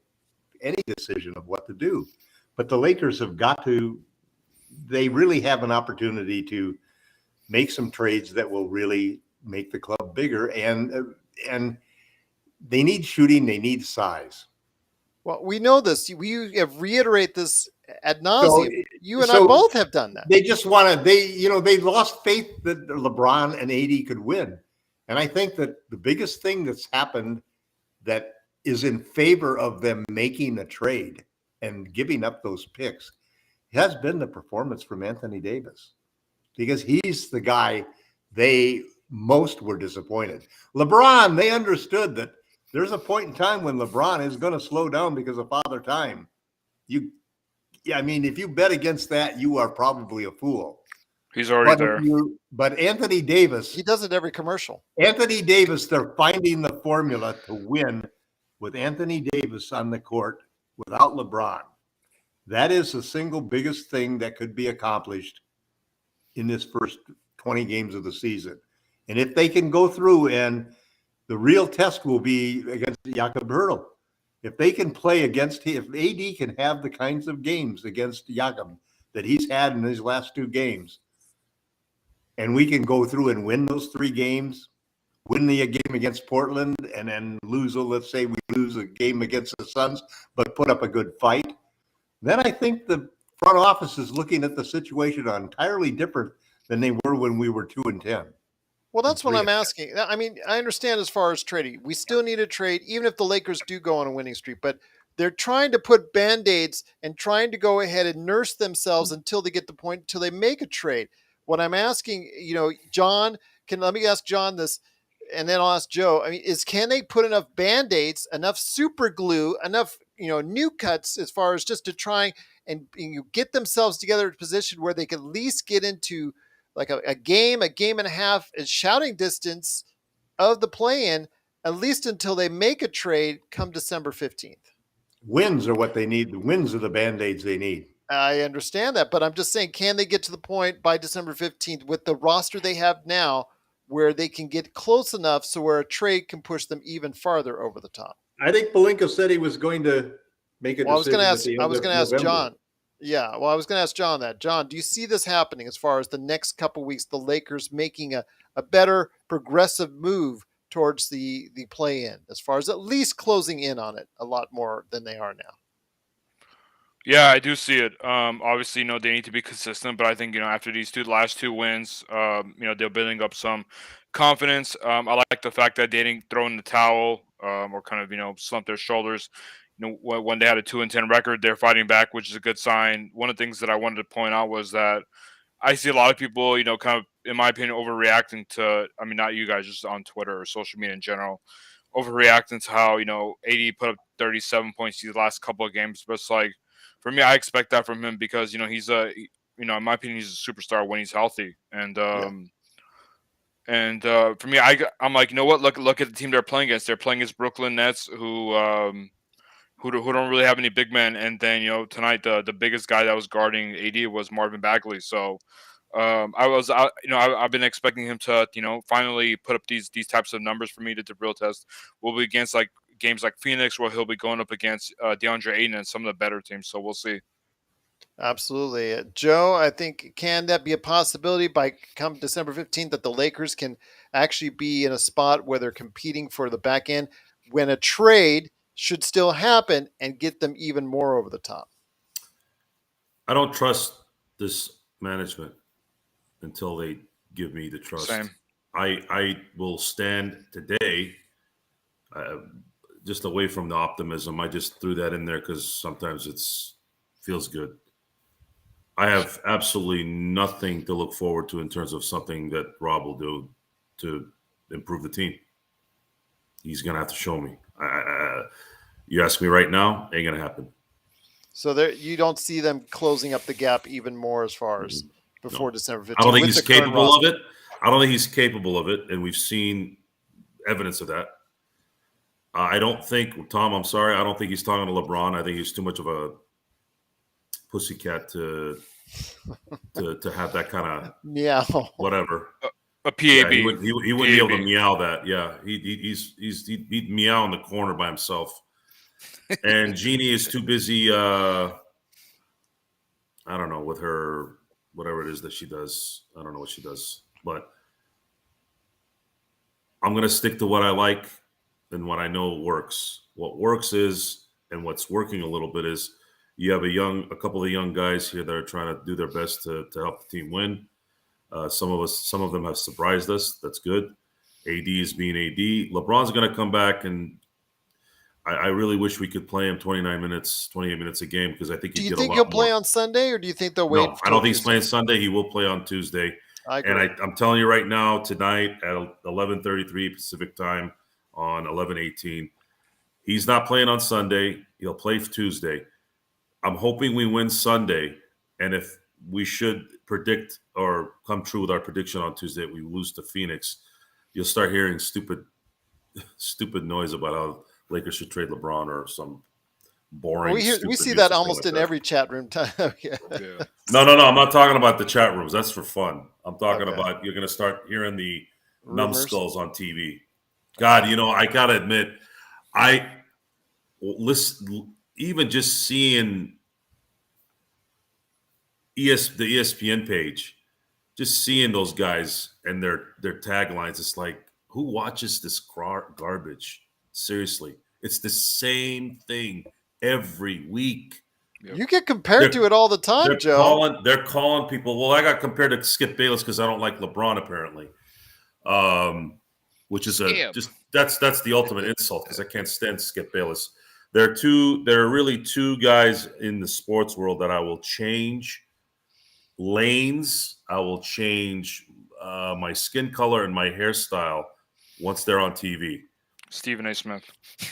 any decision of what to do. But the Lakers they really have an opportunity to make some trades that will really make the club bigger, and they need shooting, they need size. Well, we know this. We have reiterate this ad So, nauseum. You and I both have done that. They just want to. They lost faith that LeBron and AD could win, and I think that the biggest thing that's happened that is in favor of them making a trade and giving up those picks has been the performance from Anthony Davis, because he's the guy they most were disappointed. LeBron, they understood that there's a point in time when LeBron is going to slow down because of Father Time. I mean, if you bet against that, you are probably a fool. He's already there. But Anthony Davis, He does it every commercial. they're finding the formula to win with Anthony Davis on the court without LeBron. That is the single biggest thing that could be accomplished in this first 20 games of the season. And if they can go through, and the real test will be against Jakob Hurtel. If they can play against him, if AD can have the kinds of games against Jakob that he's had in his last 2 games, and we can go through and win those 3 games, win the game against Portland, and then let's say we lose a game against the Suns, but put up a good fight, then I think the front office is looking at the situation entirely different than they were when we were 2-10. Well, that's what I'm asking. I mean, I understand as far as trading, we still need a trade, even if the Lakers do go on a winning streak. But they're trying to put band-aids and trying to go ahead and nurse themselves until they get the point, until they make a trade. What I'm asking, John, let me ask John this, and then I'll ask Joe. I mean, can they put enough band-aids, enough super glue, enough new cuts as far as just to try and get themselves together in a position where they can at least get into like a game and a half is shouting distance of the play-in, at least until they make a trade come December 15th. Wins are what they need. The wins are the Band-Aids they need. I understand that, but I'm just saying, can they get to the point by December 15th with the roster they have now where they can get close enough so where a trade can push them even farther over the top? I think Pelinka said he was going to make a decision at the end of November. John. Yeah, well, I was going to ask John that. John, do you see this happening as far as the next couple weeks, the Lakers making a better progressive move towards the play-in, as far as at least closing in on it a lot more than they are now? Yeah, I do see it. Obviously, they need to be consistent, but I think after these last two wins, they're building up some confidence. I like the fact that they didn't throw in the towel or kind of slump their shoulders. When they had a 2-10 record, they're fighting back, which is a good sign. One of the things that I wanted to point out was that I see a lot of people, kind of, in my opinion, overreacting to. I mean, not you guys, just on Twitter or social media in general, overreacting to how AD put up 37 points these last couple of games, but it's like, for me, I expect that from him because he's in my opinion, he's a superstar when he's healthy, and for me, I'm like, you know what? Look at the team they're playing against. They're playing against Brooklyn Nets, who don't really have any big men, and then tonight the biggest guy that was guarding AD was Marvin Bagley. So I've been expecting him to finally put up these types of numbers for me to real test. Will be against like games like Phoenix, where he'll be going up against DeAndre Ayton and some of the better teams. So we'll see. Absolutely. Joe, I think, can that be a possibility by come December 15th that the Lakers can actually be in a spot where they're competing for the back end when a trade should still happen and get them even more over the top? I don't trust this management until they give me the trust. Same. I will stand today just away from the optimism. I just threw that in there because sometimes feels good. I have absolutely nothing to look forward to in terms of something that Rob will do to improve the team. He's going to have to show me. You ask me right now, ain't going to happen. So there, you don't see them closing up the gap even more as far as before December 15th? I don't think he's capable of it. I don't think he's capable of it, and we've seen evidence of that. I don't think, Tom, I'm sorry, I don't think he's talking to LeBron. I think he's too much of a pussycat to have that kind of meow, whatever. A PAB. Yeah, he wouldn't be able to meow that. Yeah, he'd meow in the corner by himself. And Jeannie is too busy. I don't know, with her whatever it is that she does. I don't know what she does, but I'm gonna stick to what I like and what I know works. What works is, and what's working a little bit is, you have a couple of young guys here that are trying to do their best to help the team win. Some of them have surprised us. That's good. AD is being AD. LeBron's going to come back, and I really wish we could play him 28 minutes a game because I think do you think he'll play on Sunday, or do you think they'll wait? No, I don't think he's playing Sunday. He will play on Tuesday. I'm telling you right now, tonight at 11:33 Pacific time on 11:18, he's not playing on Sunday. He'll play Tuesday. I'm hoping we win Sunday, and if we should predict or come true with our prediction on Tuesday, we lose to Phoenix, you'll start hearing stupid noise about how Lakers should trade LeBron or some boring. We see that almost in every chat room time. Yeah. No. I'm not talking about the chat rooms. That's for fun. I'm talking about you're going to start hearing the numbskulls on TV. God, I got to admit, even just seeing the ESPN page, just seeing those guys and their taglines, it's like, who watches this garbage? Seriously, it's the same thing every week. You get compared to it all the time, Joe. They're calling people. Well, I got compared to Skip Bayless because I don't like LeBron, apparently. Which is that's the ultimate insult because I can't stand Skip Bayless. There are really two guys in the sports world that I will change lanes. I will change my skin color and my hairstyle once they're on TV. Stephen A. Smith.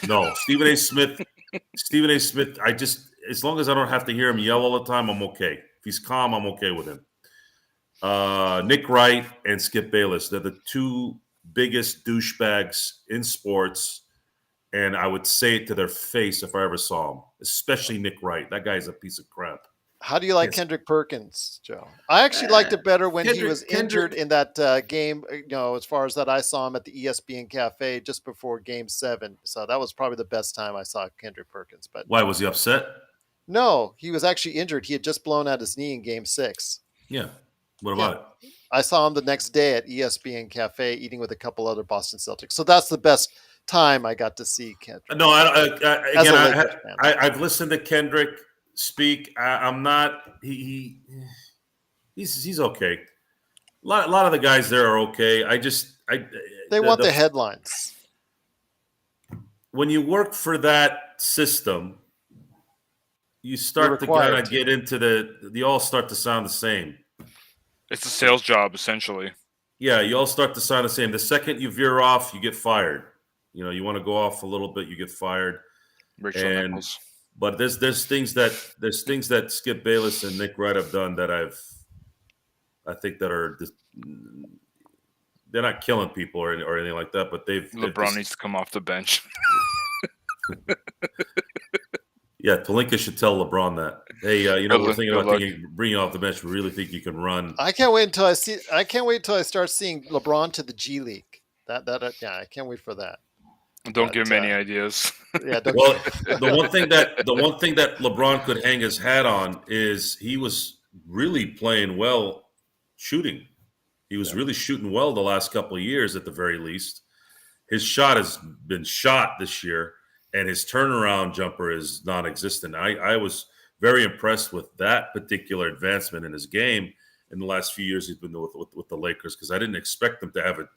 No, Stephen A. Smith. Stephen A. Smith. As long as I don't have to hear him yell all the time, I'm okay. If he's calm, I'm okay with him. Nick Wright and Skip Bayless. They're the two biggest douchebags in sports. and I would say it to their face if I ever saw him, especially Nick Wright. That guy's a piece of crap. How do you like Yes. Kendrick Perkins, Joe? I actually liked it better when he was injured Kendrick- in that game, as far as that I saw him at the ESPN Cafe just before Game 7. So that was probably the best time I saw Kendrick Perkins. But Why was he upset? no, he was actually injured. He had just blown out his knee in Game 6. Yeah. What about it? I saw him the next day at ESPN Cafe eating with a couple other Boston Celtics. So that's the best time I got to see Kendrick. No, As a Lakers fan. I've listened to Kendrick speak. I'm not. He's okay. A lot of the guys there are okay. They want the headlines. When you work for that system, you start to required kind of to. get into they all start to sound the same. It's a sales job, essentially. Yeah, you all start to sound the same. The second you veer off, you get fired. You want to go off a little bit, you get fired. Rachel Nichols. But there's things that Skip Bayless and Nick Wright have done that I think that are just, they're not killing people or anything like that, but LeBron needs to come off the bench. Yeah, Pelinka should tell LeBron that. Hey, we're thinking about bringing you off the bench. We really think you can run. I can't wait until I start seeing LeBron to the G League. I can't wait for that. Don't give him any ideas. Yeah. Well, the one thing that LeBron could hang his hat on is he was really playing well shooting. He was really shooting well the last couple of years at the very least. His shot has been shot this year, and his turnaround jumper is non-existent. I was very impressed with that particular advancement in his game in the last few years he's been with the Lakers, because I didn't expect them to have it.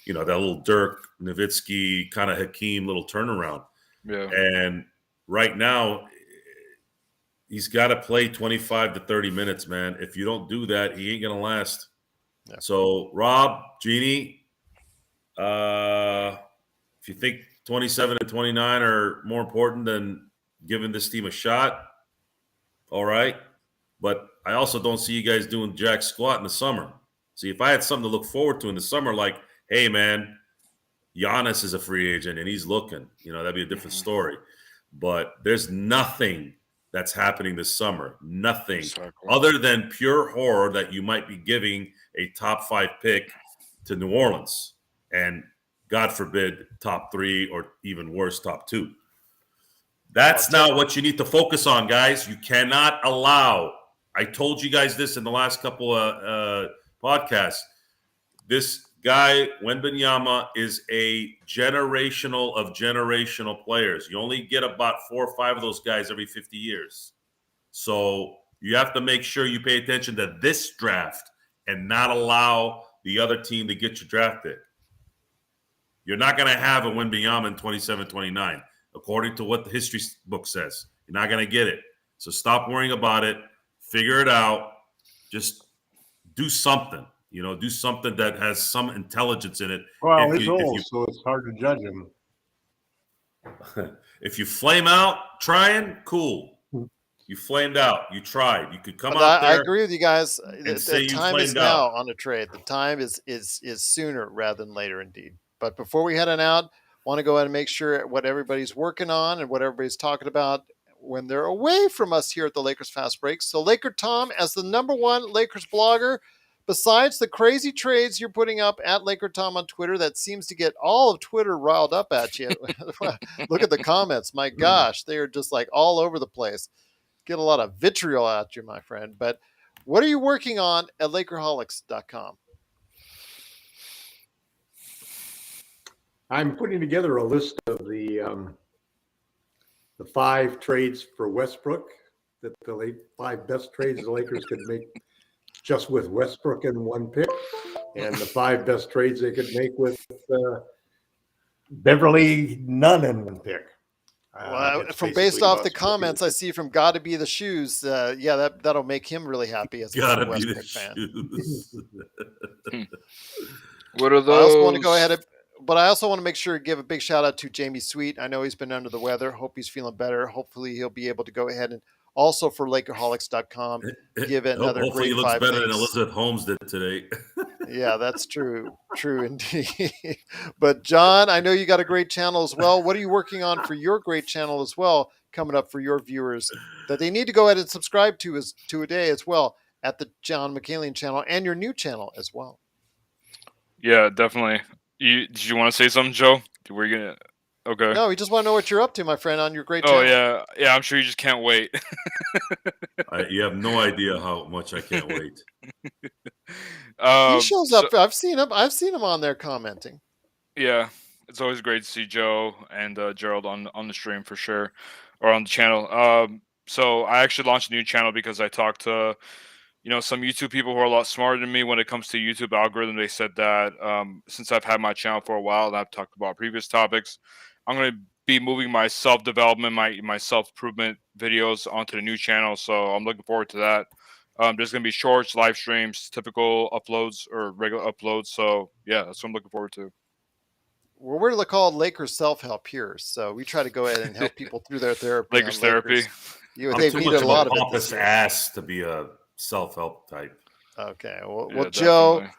That little Dirk Nowitzki kind of Hakeem little turnaround. Yeah. And right now, he's got to play 25 to 30 minutes, man. If you don't do that, he ain't going to last. Yeah. So, Rob, Jeannie, if you think 27 and 29 are more important than giving this team a shot, all right. But I also don't see you guys doing jack squat in the summer. See, if I had something to look forward to in the summer, like, hey, man, Giannis is a free agent and he's looking, that'd be a different story. But there's nothing that's happening this summer, nothing other than pure horror that you might be giving a top 5 pick to New Orleans and, God forbid, top 3 or even worse, top 2. That's not what you need to focus on, guys. You cannot allow. I told you guys this in the last couple of podcasts. This guy, Wembanyama, is a generational players. You only get about 4 or 5 of those guys every 50 years. So you have to make sure you pay attention to this draft and not allow the other team to get your draft pick. You're not going to have a Wembanyama in 27, 29, according to what the history book says. You're not going to get it. So stop worrying about it. Figure it out. Just do something. Do something that has some intelligence in it. Well, he's old, so it's hard to judge him. If you flame out trying, cool. You flamed out. You tried. You could come out there. I agree with you guys. The time is now out on a trade. The time is sooner rather than later, indeed. But before we head on out, want to go ahead and make sure what everybody's working on and what everybody's talking about when they're away from us here at the Lakers Fast Break. So Laker Tom, as the #1 Lakers blogger, besides the crazy trades you're putting up at Laker Tom on Twitter, that seems to get all of Twitter riled up at you. Look at the comments. My gosh, they are just like all over the place. Get a lot of vitriol at you, my friend. But what are you working on at Lakerholics.com? I'm putting together a list of the 5 trades for Westbrook, that the 5 best trades the Lakers could make just with Westbrook in 1 pick, and the 5 best trades they could make with Beverly none in 1 pick. From based off the comments I see from Gotta Be the Shoes, that'll make him really happy as a Westbrook fan. What are those? I also want to go ahead but I also want to make sure to give a big shout out to Jamie Sweet. I know he's been under the weather. Hope he's feeling better. Hopefully he'll be able to go ahead and also for Lakerholics.com give it another Hopefully great he looks 5 better things. than Elizabeth Holmes did today. Yeah, that's true. True indeed. But John, I know you got a great channel as well. What are you working on for your great channel as well coming up for your viewers that they need to go ahead and subscribe to a day as well at the John McKaling channel and your new channel as well? Yeah, definitely. Did you want to say something, Joe? Were you gonna? Okay. No, we just want to know what you're up to, my friend, on your great Oh channel. yeah, yeah. I'm sure you just can't wait. You have no idea how much I can't wait. He shows So up. I've seen him. I've seen him on there commenting. yeah, it's always great to see Joe and Gerald on the stream for sure, or on the channel. So I actually launched a new channel because I talked to some YouTube people who are a lot smarter than me when it comes to YouTube algorithm. They said that since I've had my channel for a while and I've talked about previous topics, I'm going to be moving my self development, my self improvement videos onto the new channel. So I'm looking forward to that. There's going to be shorts, live streams, typical uploads or regular uploads. So yeah, that's what I'm looking forward to. Well, we're called Lakers self-help here, so we try to go ahead and help people through their therapy Lakers on therapy. Lakers. I'm They've too needed much a of lot a of it this pompous year. ass to be a self-help type. Okay. Well, Yeah, Joe, definitely.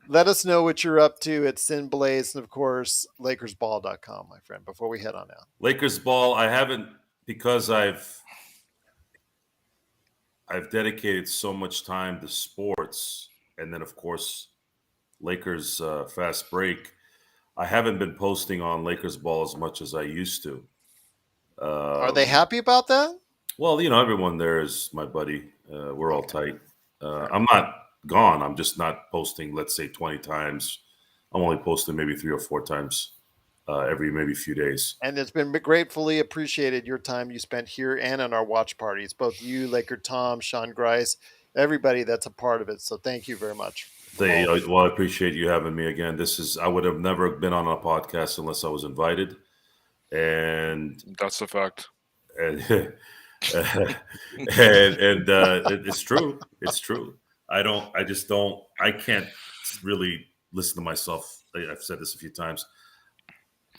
let us know what you're up to at Sin Blaze and, of course, LakersBall.com, my friend, before we head on out. Lakers ball, I haven't, because I've dedicated so much time to sports, and then of course Lakers fast break. I haven't been posting on Lakers ball as much as I used to. Are they happy about that? Well, everyone there is my buddy. We're all tight. I'm not gone. I'm just not posting, let's say, 20 times. I'm only posting maybe 3 or 4 times every maybe few days. And it's been gratefully appreciated your time you spent here and in our watch parties, both you, Laker Tom, Sean Grice, everybody that's a part of it. So thank you very much. Well, I appreciate you having me again. I would have never been on a podcast unless I was invited. And That's a fact. and it's true. It's true. I can't really listen to myself. I've said this a few times.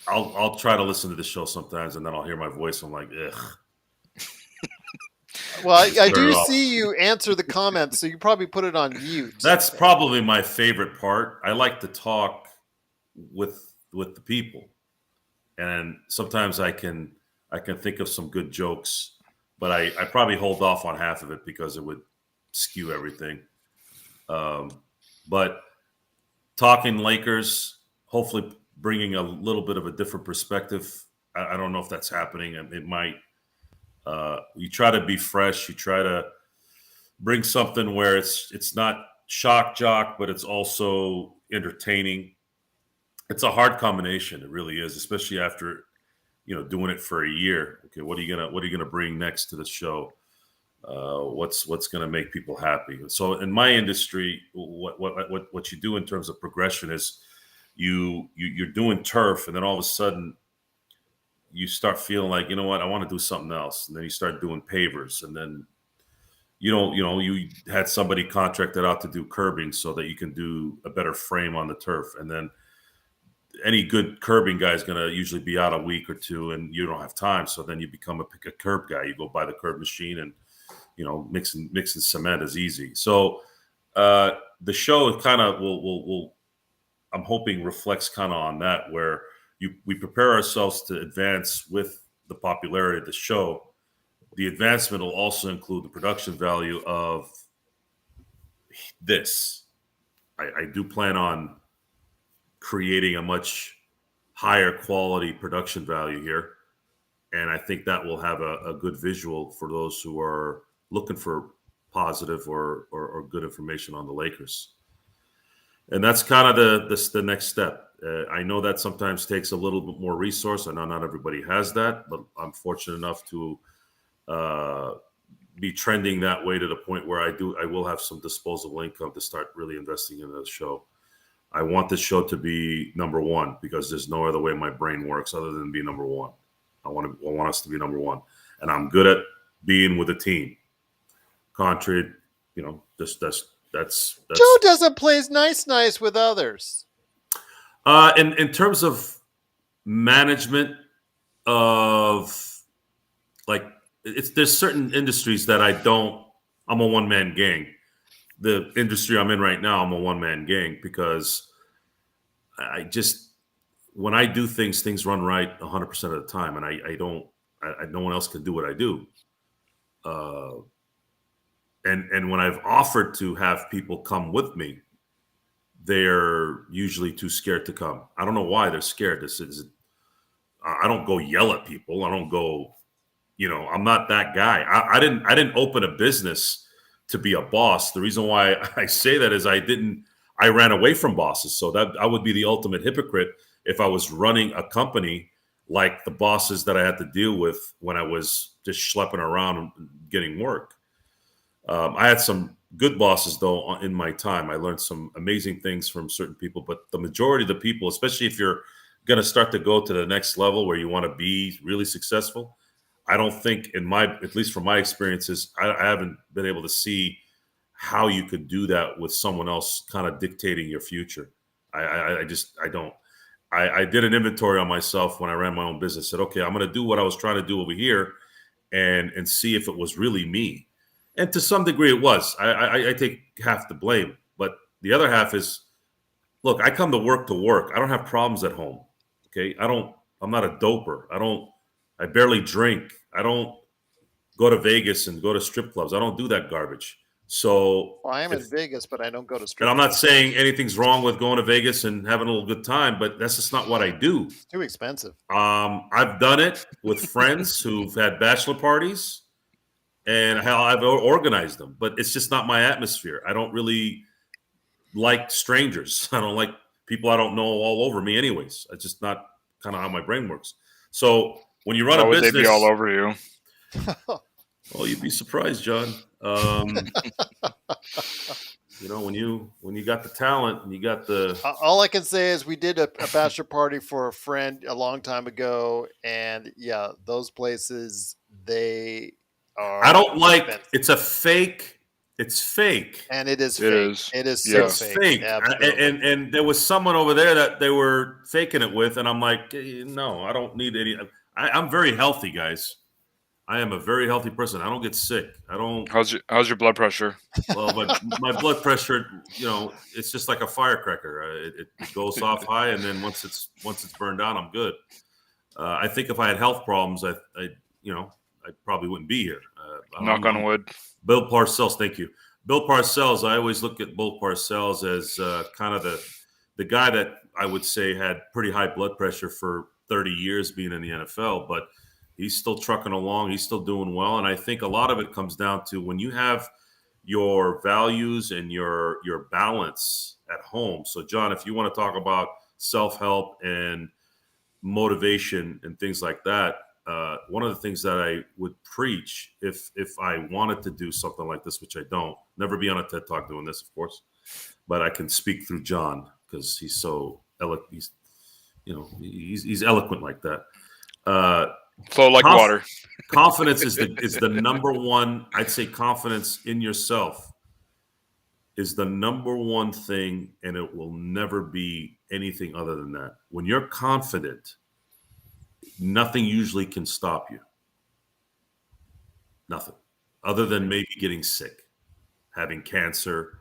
I'll try to listen to the show sometimes, and then I'll hear my voice. I'm like, ugh. Well, I Turn do it off. see you answer the comments, so you probably put it on mute. That's probably my favorite part. I like to talk with the people, and sometimes I can think of some good jokes, but I probably hold off on half of it because it would skew everything. But talking Lakers, hopefully bringing a little bit of a different perspective. I don't know if that's happening. It might. You try to be fresh. You try to bring something where it's not shock jock, but it's also entertaining. It's a hard combination. It really is, especially after doing it for a year. Okay, what are you gonna bring next to the show? What's gonna make people happy? So in my industry, what you do in terms of progression is you're doing turf, and then all of a sudden you start feeling like, you know what, I want to do something else, and then you start doing pavers, and then you had somebody contracted out to do curbing so that you can do a better frame on the turf, and then any good curbing guy is going to usually be out a week or two, and you don't have time. So then you become a curb guy. You go buy the curb machine, and mixing cement is easy. So the show kind of will I'm hoping reflects kind of on that, where we prepare ourselves to advance with the popularity of the show. The advancement will also include the production value of this. I do plan on creating a much higher quality production value here. And I think that will have a good visual for those who are looking for positive or good information on the Lakers. And that's kind of the next step. I know that sometimes takes a little bit more resource. I know not everybody has that, but I'm fortunate enough to be trending that way to the point where I will have some disposable income to start really investing in the show. I want the show to be number one because there's no other way my brain works other than be number one. I want us to be number one, and I'm good at being with a team. Contrary, that's Joe doesn't play nice with others. In terms of management of there's certain industries that I'm a one-man gang. the industry I'm in right now, I'm a one-man gang because when I do things run right 100% of the time, and no one else can do what I do. And when I've offered to have people come with me, they're usually too scared to come. I don't know why they're scared. I don't go yell at people. I don't go, I'm not that guy. I didn't open a business to be a boss. The reason why I say that is I ran away from bosses. So that I would be the ultimate hypocrite if I was running a company like the bosses that I had to deal with when I was just schlepping around and getting work. I had some good bosses though in my time. I learned some amazing things from certain people, but the majority of the people, especially if you're going to start to go to the next level where you want to be really successful, I don't think at least from my experiences, I haven't been able to see how you could do that with someone else kind of dictating your future. I don't. I did an inventory on myself when I ran my own business. Said, okay, I'm going to do what I was trying to do over here, and see if it was really me. And to some degree, it was. I take half the blame, but the other half is, look, I come to work. I don't have problems at home. Okay, I'm not a doper. I barely drink. I don't go to Vegas and go to strip clubs. I don't do that garbage. So Well, I am in Vegas, but I don't go to strip and I'm not clubs. saying anything's wrong with going to Vegas and having a little good time, but that's just not what I do. It's too expensive. I've done it with friends who've had bachelor parties, and how I've organized them, but it's just not my atmosphere. I don't really like strangers. I don't like people I don't know all over me anyways. It's just not kind of how my brain works. So when you run Why a would business, they be all over you? well, you'd be surprised, John. When you got the talent and you got the. All I can say is we did a bachelor party for a friend a long time ago, and yeah, those places, they are. I don't like. expensive. It's a fake. It's fake. And it is It fake. is. It is Yeah. so It's fake. fake. Absolutely. And there was someone over there that they were faking it with, and I'm like, no, I don't need any. I'm very healthy, guys. I am a very healthy person. I don't get sick. I don't. How's your blood pressure? Well, my blood pressure, it's just like a firecracker. It goes off high, and then once it's burned down, I'm good. I think if I had health problems, I probably wouldn't be here. Knock on wood. Bill Parcells, thank you. Bill Parcells, I always look at Bill Parcells as kind of the guy that I would say had pretty high blood pressure for 30 years being in the NFL, but he's still trucking along. He's still doing well. And I think a lot of it comes down to when you have your values and your balance at home. So, John, if you want to talk about self-help and motivation and things like that, one of the things that I would preach if I wanted to do something like this, which I don't, never be on a TED Talk doing this, of course, but I can speak through John because he's so eloquent. He's eloquent like that. Flow like water. Confidence is the number one. I'd say confidence in yourself is the number one thing, and it will never be anything other than that. When you're confident, nothing usually can stop you. Nothing. Other than maybe getting sick, having cancer,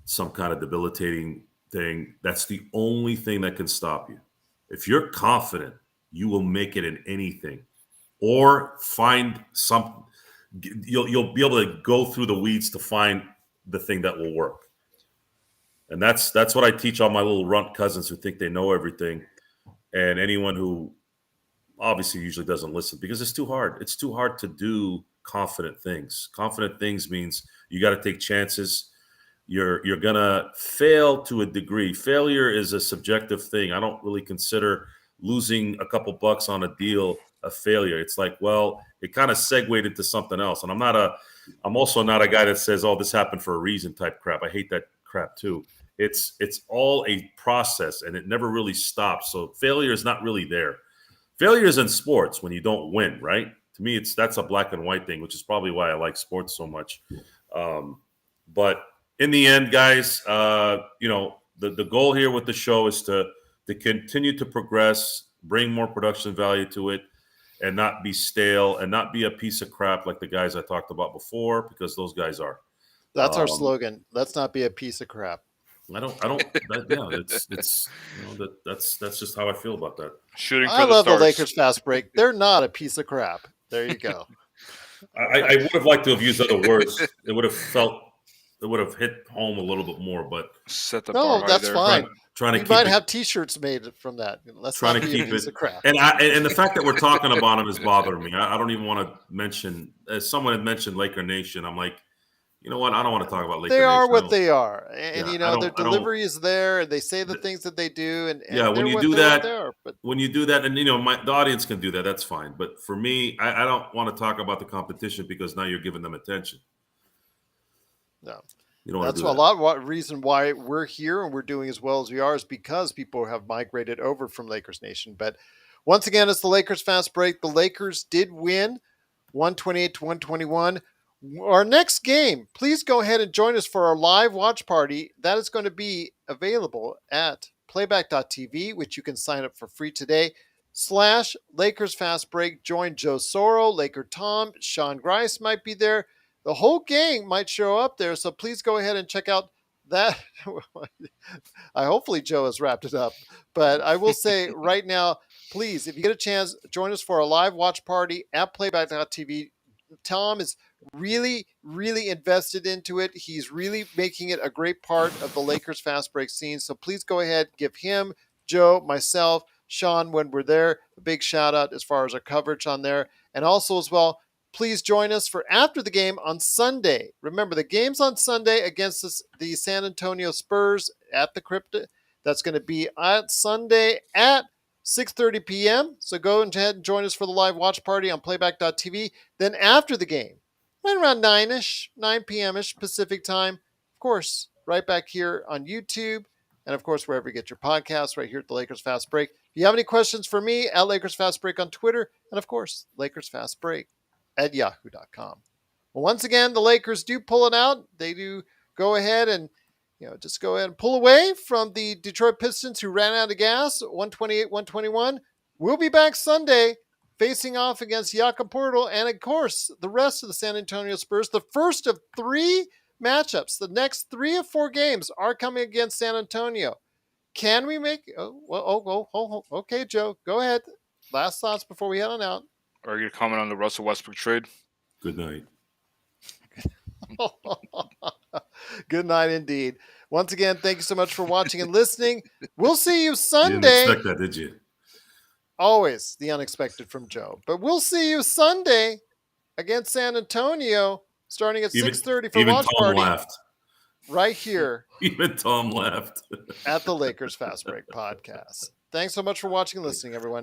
some kind of debilitating thing. That's the only thing that can stop you. If you're confident, you will make it in anything, or find something. You'll be able to go through the weeds to find the thing that will work. And that's what I teach all my little runt cousins who think they know everything, and anyone who obviously usually doesn't listen because it's too hard. It's too hard to do confident things. Confident things means you got to take chances. You're gonna fail to a degree. Failure is a subjective thing. I don't really consider losing a couple bucks on a deal a failure. It's like, well, it kind of segued into something else. And I'm also not a guy that says, oh, this happened for a reason type crap. I hate that crap too. It's all a process and it never really stops. So failure is not really there. Failure is in sports when you don't win, right? To me, that's a black and white thing, which is probably why I like sports so much. But in the end, guys, the goal here with the show is to continue to progress, bring more production value to it, and not be stale and not be a piece of crap like the guys I talked about before, because those guys are. That's our Um, slogan. Let's not be a piece of crap. it's that's just how I feel about that. Shooting I for the love the stars. Lakers fast break. They're not a piece of crap. There you go. I would have liked to have used other words. It would have hit home a little bit more, but Set the bar No, high that's there. fine. trying to We keep might it, have T-shirts made from that. Let's trying not to be a keep piece it. of crap. And the fact that we're talking about him is bothering me. I don't even want to mention. As someone had mentioned Laker Nation, I'm like, you know what? I don't want to talk about Laker They Nation. are what they are, and Yeah, their delivery is there, and they say the things that they do, and Yeah, when they're you what do they're what that, they are. But when you do that, and the audience can do that, that's fine. But for me, I don't want to talk about the competition because now you're giving them attention. no, You don't want that's to a do that. lot reason why we're here and we're doing as well as we are is because people have migrated over from Lakers Nation. But once again, it's the Lakers fast break. The Lakers did win 128 to 121. Our next game, please go ahead and join us for our live watch party. That is going to be available at playback.tv, which you can sign up for free today. / Lakers Fast Break. Join Joe Soro, Laker Tom, Sean Grice might be there. The whole gang might show up there. So please go ahead and check out that. Hopefully Joe has wrapped it up. But I will say right now, please, if you get a chance, join us for a live watch party at playback.tv. Tom is really, really invested into it. He's really making it a great part of the Lakers fast break scene. So please go ahead, give him, Joe, myself, Sean, when we're there, a big shout out as far as our coverage on there. And also as well, please join us for after the game on Sunday. Remember, the game's on Sunday against the San Antonio Spurs at the Crypto. That's going to be on Sunday at 6:30 p.m. So go ahead and join us for the live watch party on playback.tv. Then after the game, right around 9-ish, 9 p.m.-ish Pacific time, of course, right back here on YouTube. And of course, wherever you get your podcasts, right here at the Lakers Fast Break. If you have any questions for me, at Lakers Fast Break on Twitter, and of course, Lakers Fast Break at yahoo.com. Well, once again, the Lakers do pull it out. They do go ahead and just go ahead and pull away from the Detroit Pistons, who ran out of gas, 128-121. We'll be back Sunday facing off against Jakob Poeltl and, of course, the rest of the San Antonio Spurs. The first of 3 matchups. The next 3 of 4 games are coming against San Antonio. Can we make okay, Joe, go ahead. Last thoughts before we head on out. Are you going to comment on the Russell Westbrook trade? Good night. Good night indeed. Once again, thank you so much for watching and listening. We'll see you You Sunday. didn't expect that, did you? Always the unexpected from Joe. But we'll see you Sunday against San Antonio starting at 6:30 for even watch Tom party laughed. right here Even Tom laughed. at the Lakers Fast Break podcast. Thanks so much for watching and listening, everyone.